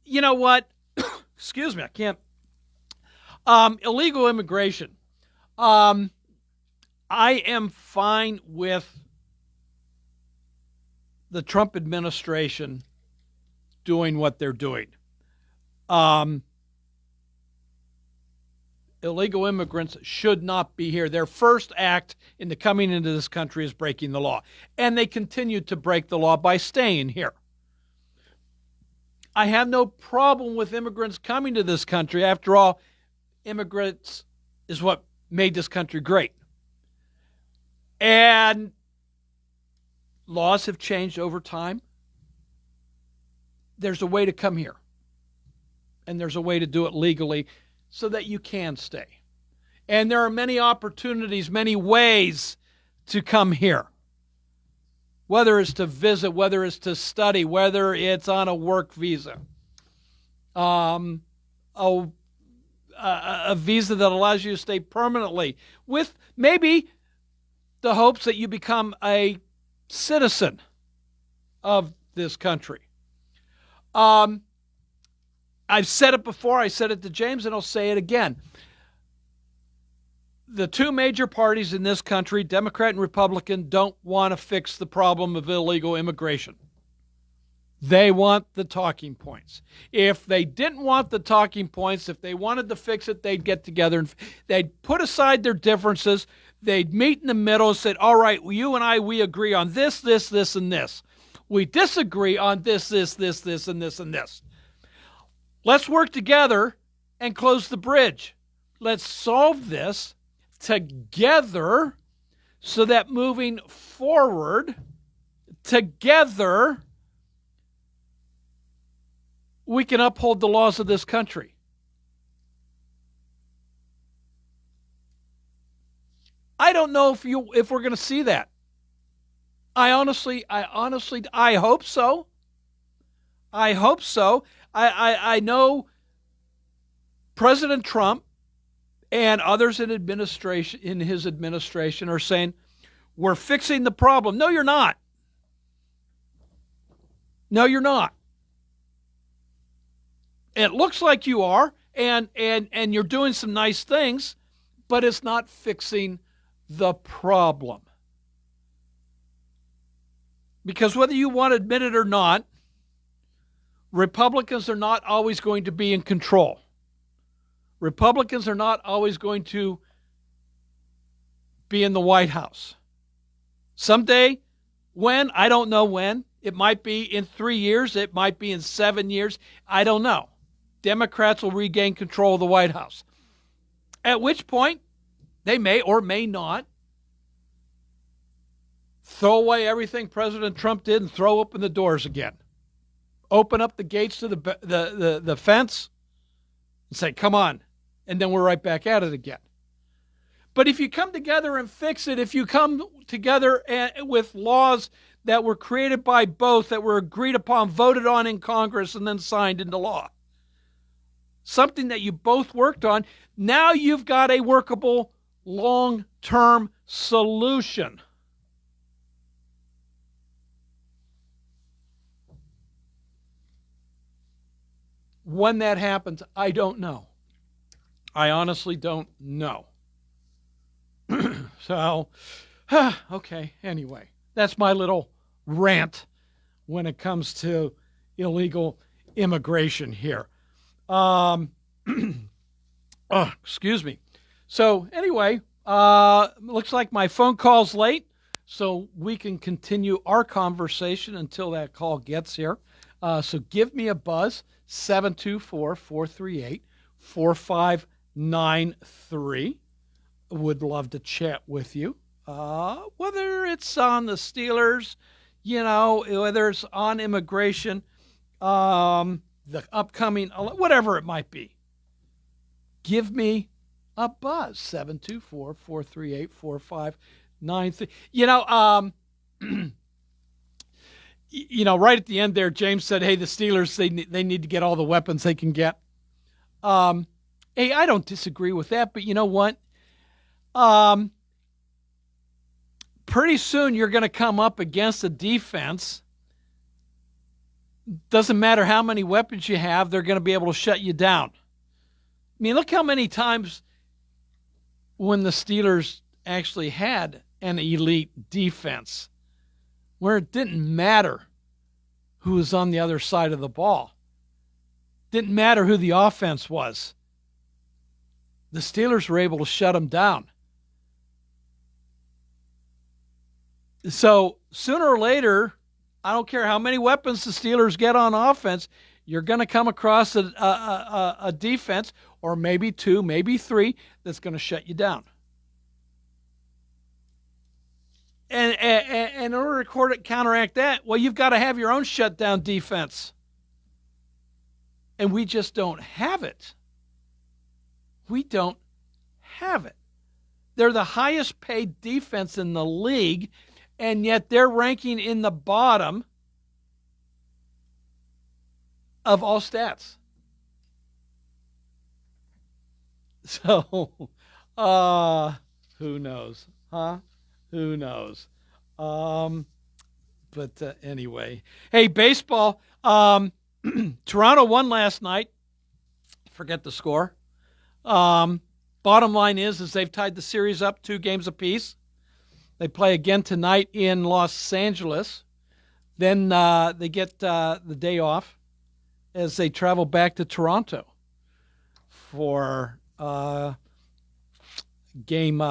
you know what? Excuse me, I can't. Illegal immigration. I am fine with the Trump administration doing what they're doing. Illegal immigrants should not be here. Their first act in the coming into this country is breaking the law. And they continue to break the law by staying here. I have no problem with immigrants coming to this country. After all, immigrants is what made this country great. And laws have changed over time. There's a way to come here. And there's a way to do it legally so that you can stay. And there are many opportunities, many ways to come here. Whether it's to visit, whether it's to study, whether it's on a work visa. A visa that allows you to stay permanently with maybe the hopes that you become a citizen of this country. I've said it before. I said it to James, and I'll say it again. the two major parties in this country, Democrat and Republican, don't want to fix the problem of illegal immigration. They want the talking points. If they didn't want the talking points, if they wanted to fix it, they'd get together and they'd put aside their differences. They'd meet in the middle and say, all right, well, you and I, we agree on this, this, this, and this. We disagree on this, this, this, this, and this, and this. Let's work together and close the bridge. Let's solve this together so that moving forward, together, we can uphold the laws of this country. I don't know if we're going to see that. I honestly, I hope so. I hope so. I know President Trump and others in his administration are saying, we're fixing the problem. No, you're not. No, you're not. It looks like you are, and you're doing some nice things, but it's not fixing the problem. Because whether you want to admit it or not, Republicans are not always going to be in control. Republicans are not always going to be in the White House. Someday, when, I don't know when, it might be in 3 years, it might be in 7 years, I don't know. Democrats will regain control of the White House. At which point, they may or may not throw away everything President Trump did and throw open the doors again. Open up the gates to the fence and say, come on. And then we're right back at it again. But if you come together and fix it, if you come together with laws that were created by both, that were agreed upon, voted on in Congress, and then signed into law, something that you both worked on, now you've got a workable long-term solution. When that happens, I don't know. I honestly don't know. So, okay, anyway, that's my little rant when it comes to illegal immigration here. Excuse me. So anyway, looks like my phone call's late, so we can continue our conversation until that call gets here. So give me a buzz, 724-438-4593. Would love to chat with you. Whether it's on the Steelers, whether it's on immigration, the upcoming, whatever it might be. Give me a buzz, 724-438-4593. Right at the end there, James said, hey, the Steelers, they need to get all the weapons they can get. Hey, I don't disagree with that, but you know what? Pretty soon you're going to come up against a defense. Doesn't matter how many weapons you have, they're going to be able to shut you down. I mean, look how many times when the Steelers actually had an elite defense where it didn't matter who was on the other side of the ball. Didn't matter who the offense was. The Steelers were able to shut them down. So sooner or later, I don't care how many weapons the Steelers get on offense, you're going to come across a defense, or maybe two, maybe three, that's going to shut you down. And in order to counteract that, well, you've got to have your own shutdown defense. And we just don't have it. We don't have it. They're the highest paid defense in the league, and yet they're ranking in the bottom of all stats. So, who knows? Huh? Who knows? But anyway. Hey, baseball. Toronto won last night. Forget the score. But Bottom line is they've tied the series up 2 games apiece. They play again tonight in Los Angeles. Then they get the day off as they travel back to Toronto for game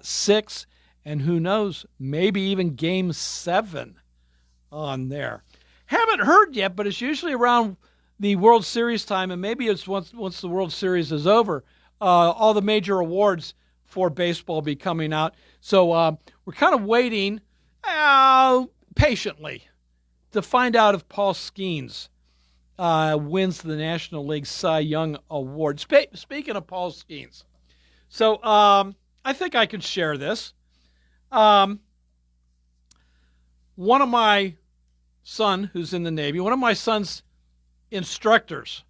6, and who knows, maybe even game 7 on there. Haven't heard yet, but it's usually around the World Series time, and maybe it's once the World Series is over, all the major awards for baseball be coming out. So we're kind of waiting patiently to find out if Paul Skeens wins the National League Cy Young Award. Speaking of Paul Skeens, so I think I can share this. One of my son, who's in the Navy, one of my son's instructors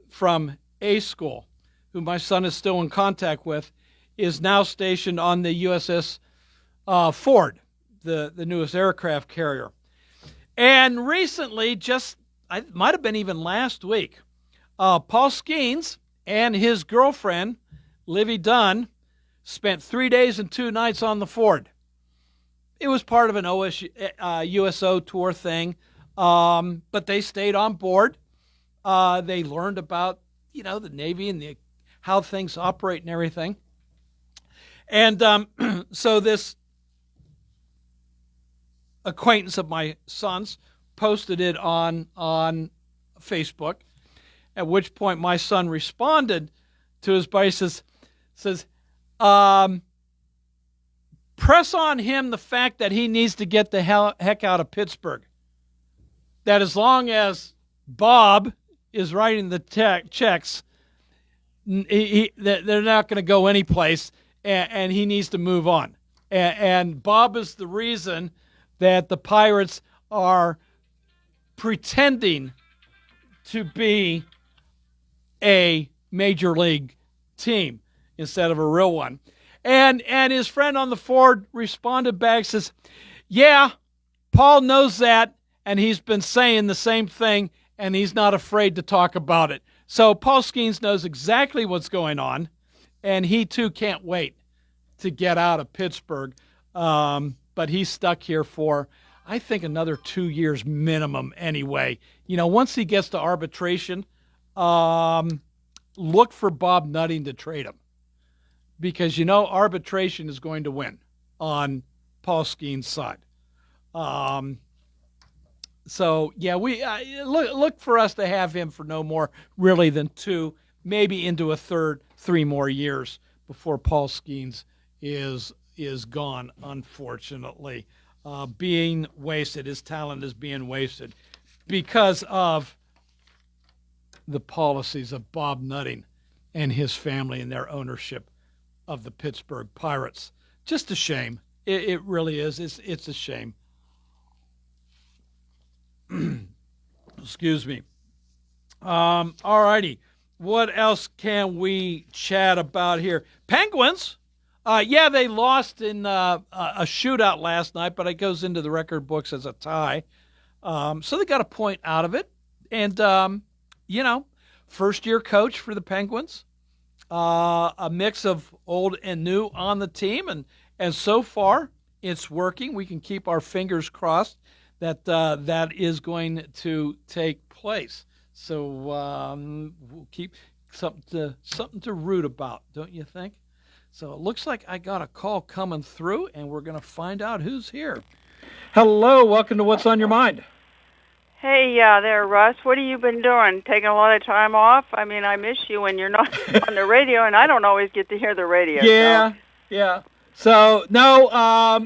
from A School, who my son is still in contact with, is now stationed on the USS Ford, the newest aircraft carrier. And recently, I might have been even last week, Paul Skeens and his girlfriend, Livy Dunn, spent 3 days and 2 nights on the Ford. It was part of an USO tour thing, but they stayed on board. They learned about, the Navy and how things operate and everything. And so this acquaintance of my son's posted it on Facebook, at which point my son responded to his buddy, says, press on him the fact that he needs to get the heck out of Pittsburgh. That as long as Bob is writing the checks, they're not going to go anyplace, and he needs to move on. And Bob is the reason that the Pirates are pretending to be a major league team instead of a real one. And his friend on the Ford responded back, says, yeah, Paul knows that, and he's been saying the same thing, and he's not afraid to talk about it. So Paul Skeens knows exactly what's going on, and he too can't wait to get out of Pittsburgh. But he's stuck here for, I think, another 2 years minimum anyway. Once he gets to arbitration, look for Bob Nutting to trade him. Because, arbitration is going to win on Paul Skeens' side. So, yeah, we look for us to have him for no more really than 2, maybe into a 3 more years before Paul Skeens is gone, unfortunately. Being wasted. His talent is being wasted because of the policies of Bob Nutting and his family and their ownership of the Pittsburgh Pirates. Just a shame. It really is. It's a shame. Excuse me. All righty. What else can we chat about here? Penguins. Yeah, they lost in a shootout last night, but it goes into the record books as a tie. So they got a point out of it. And, first-year coach for the Penguins. A mix of old and new on the team, and so far it's working. We can keep our fingers crossed that that is going to take place. So we'll keep something to root about, don't you think? So it looks like I got a call coming through, and we're going to find out who's here. Hello, welcome to What's on Your Mind.
Hey, there, Russ. What have you been doing? Taking a lot of time off? I mean, I miss you when you're not on the radio, and I don't always get to hear the radio.
Yeah. So, no, I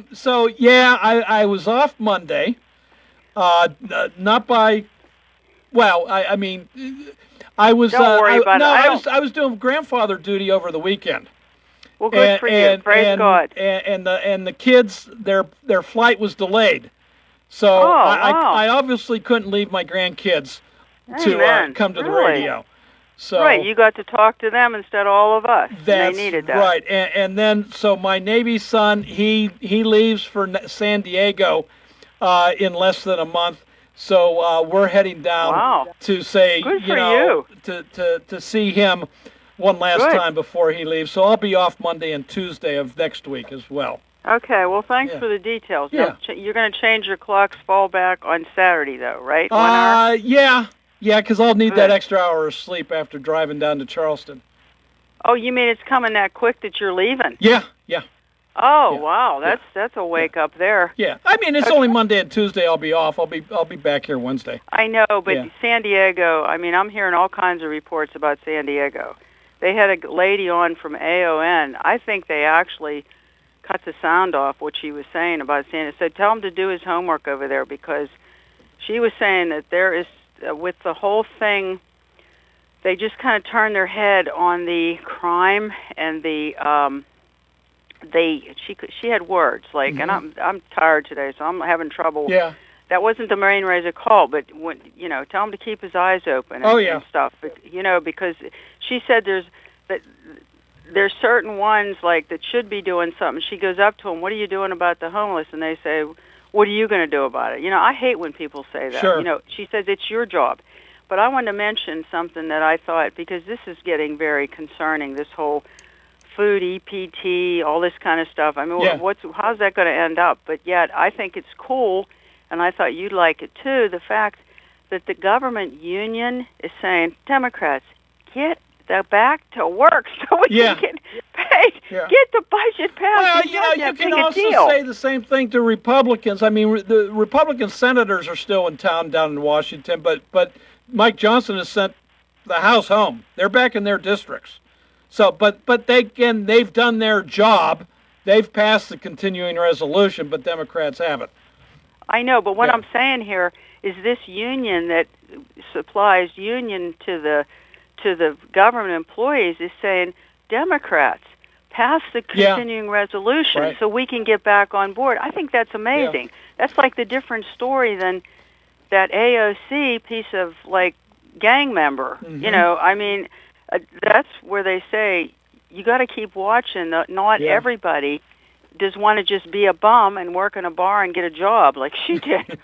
was off Monday. Not by, well, I mean, I was...
Don't worry about it.
I was doing grandfather duty over the weekend.
Well, good for you. Praise God.
And the kids, their flight was delayed. So I obviously couldn't leave my grandkids to come to the radio. So
right, you got to talk to them instead of all of us.
That's
they needed that.
Right, and then so my Navy son, he leaves for San Diego in less than a month. So we're heading down to say,
Good for you.
to see him one last
Good.
time before he leaves. So I'll be off Monday and Tuesday of next week as well.
Okay, well, thanks
Yeah.
for the details.
Yeah.
Now, you're going to change your clock's fallback on Saturday, though, right? 1 hour?
Yeah, because I'll need that
Good.
extra hour of sleep after driving down to Charleston.
Oh, you mean it's coming that quick that you're leaving?
Yeah.
Oh, wow, that's a wake up there.
Yeah. I mean, it's only Monday and Tuesday I'll be off. I'll be back here Wednesday.
I know, but
Yeah.
San Diego, I mean, I'm hearing all kinds of reports about San Diego. They had a lady on from AON. I think they actually cut the sound off what she was saying about San Diego. Said, tell him to do his homework over there, because she was saying that there is, with the whole thing, they just kind of turned their head on the crime and the, she had words like, and I'm tired today, so I'm having trouble.
Yeah.
That wasn't the Marine Razor call, but when, tell him to keep his eyes open and stuff. But, because she said there's certain ones like that should be doing something. She goes up to them, "What are you doing about the homeless?" And they say, "What are you going to do about it?" I hate when people say that.
Sure.
She says it's your job. But I wanted to mention something that I thought, because this is getting very concerning, this whole food, EPT, all this kind of stuff. I mean,
Yeah.
how's that going to end up? But yet I think it's cool, and I thought you'd like it too, the fact that the government union is saying, Democrats, get back to work so we
Yeah.
can get paid.
Yeah.
Get the budget passed.
Well,
It's not
you
that
can
big a
also
deal.
say the same thing to Republicans. I mean, the Republican senators are still in town down in Washington, but Mike Johnson has sent the House home. They're back in their districts. So, but they've done their job. They've passed the continuing resolution, but Democrats haven't.
I know, but what
Yeah.
I'm saying here is this union that supplies union to the government employees is saying, Democrats, pass the
Yeah.
continuing resolution
Right.
so we can get back on board. I think that's amazing. That's like the different story than that AOC piece of like gang member. I mean, that's where they say you got to keep watching. Not
Yeah.
everybody does want to just be a bum and work in a bar and get a job like she did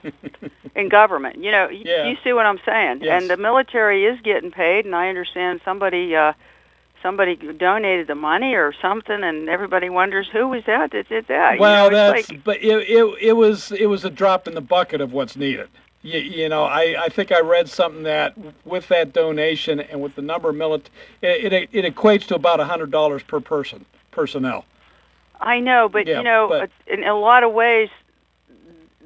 in government.
Yeah.
You see what I'm saying?
Yes.
And the military is getting paid, and I understand somebody donated the money or something, and everybody wonders who was that did that.
Well,
it's like,
but it was a drop in the bucket of what's needed. I think I read something that with that donation and with the number of it equates to about $100 per personnel.
I know, but
Yeah,
in a lot of ways,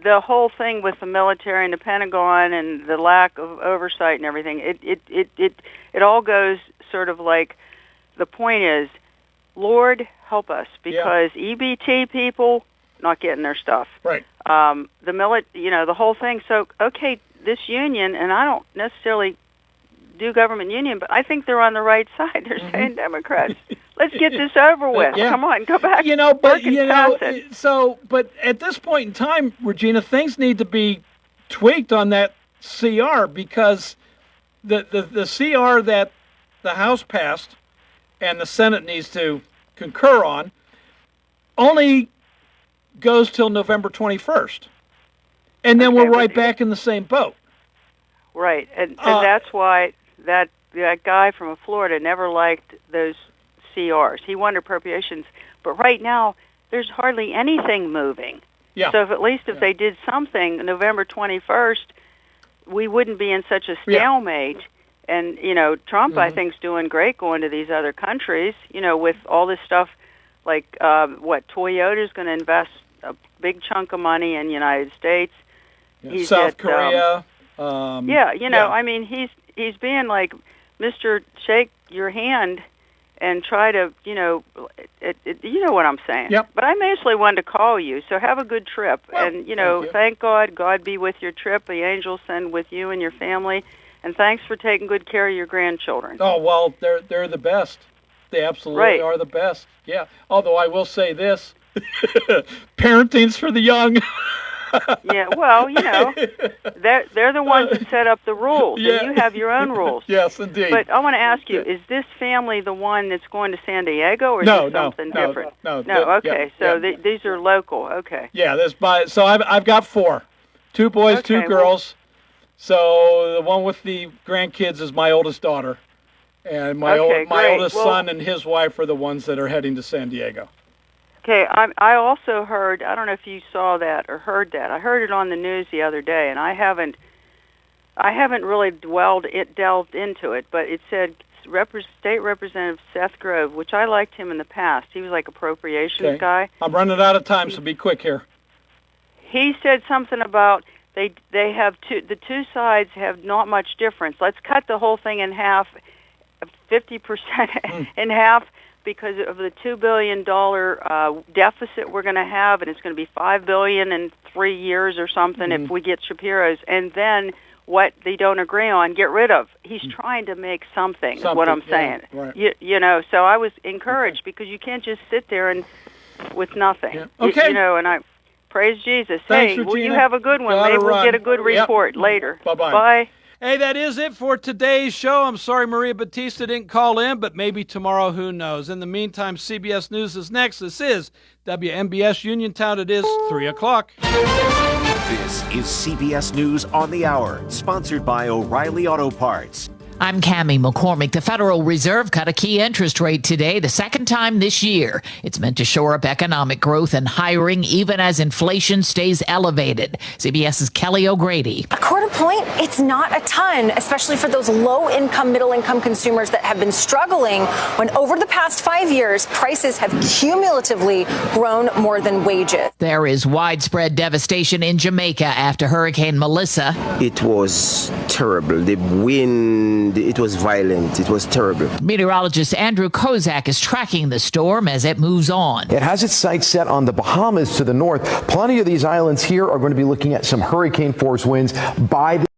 the whole thing with the military and the Pentagon and the lack of oversight and everything, it all goes sort of like, the point is, Lord help us, because EBT people not getting their stuff.
Right.
The whole thing. So, okay, this union, and I don't necessarily do government union, but I think they're on the right side. They're saying, Democrats, let's get this over with.
Yeah.
Come on, go back.
But
work and pass it.
but at this point in time, Regina, things need to be tweaked on that CR, because the CR that the House passed and the Senate needs to concur on only goes till November 21st. And then we're right back in the same boat.
Right, and that's why that guy from Florida never liked those CRs. He wanted appropriations, but right now there's hardly anything moving.
Yeah.
So if they did something November 21st, we wouldn't be in such a stalemate. And Trump, I think, is doing great going to these other countries. With all this stuff, like Toyota's going to invest a big chunk of money in the United States. He's
South
at,
Korea.
I mean, he's being like, Mr. Shake your hand and try to, you know what I'm saying.
Yep.
But I mostly wanted to call you, so have a good trip.
Well,
and, thank God. God be with your trip. The angels send with you and your family. And thanks for taking good care of your grandchildren.
Oh, well, they're the best. They absolutely are the best. Yeah. Although I will say this, parenting's for the young.
Yeah, well, they're the ones that set up the rules, and you have your own rules.
Yes, indeed.
But I want to ask you, is this family the one that's going to San Diego, or is this something different?
No.
Okay, these are local. Okay.
Yeah, so I've got 4, 2 boys,
Okay,
2 girls. So the one with the grandkids is my oldest daughter, And my oldest son and his wife are the ones that are heading to San Diego.
Okay, I also heard, I don't know if you saw that or heard that. I heard it on the news the other day, and I haven't really delved into it, but it said State Representative Seth Grove, which I liked him in the past. He was like appropriations guy.
I'm running out of time, so be quick here.
He said something about they have the two sides have not much difference. Let's cut the whole thing in half, 50% in half, because of the $2 billion deficit we're going to have, and it's going to be $5 billion in 3 years or something if we get Shapiro's, and then what they don't agree on, get rid of. He's trying to make something is what I'm saying.
Yeah, right.
You know, so I was encouraged because you can't just sit there and with nothing.
Yeah. Okay.
You know, and I praise Jesus.
Thanks,
hey,
Regina.
will you have a good one?
Gotta
Maybe we'll
run.
get a good report later.
Bye-bye.
Bye.
Hey, that is it for today's show. I'm sorry Maria Batista didn't call in, but maybe tomorrow, who knows. In the meantime, CBS News is next. This is WMBS Uniontown. It is 3 o'clock.
This is CBS News on the Hour, sponsored by O'Reilly Auto Parts.
I'm Cammie McCormick. The Federal Reserve cut a key interest rate today, the second time this year. It's meant to shore up economic growth and hiring, even as inflation stays elevated. CBS's Kelly O'Grady.
A quarter point, it's not a ton, especially for those low-income, middle-income consumers that have been struggling when over the past 5 years, prices have cumulatively grown more than wages.
There is widespread devastation in Jamaica after Hurricane Melissa.
It was terrible. The wind, it was violent. It was terrible.
Meteorologist Andrew Kozak is tracking the storm as it moves on.
It has its sights set on the Bahamas to the north. Plenty of these islands here are going to be looking at some hurricane force winds by the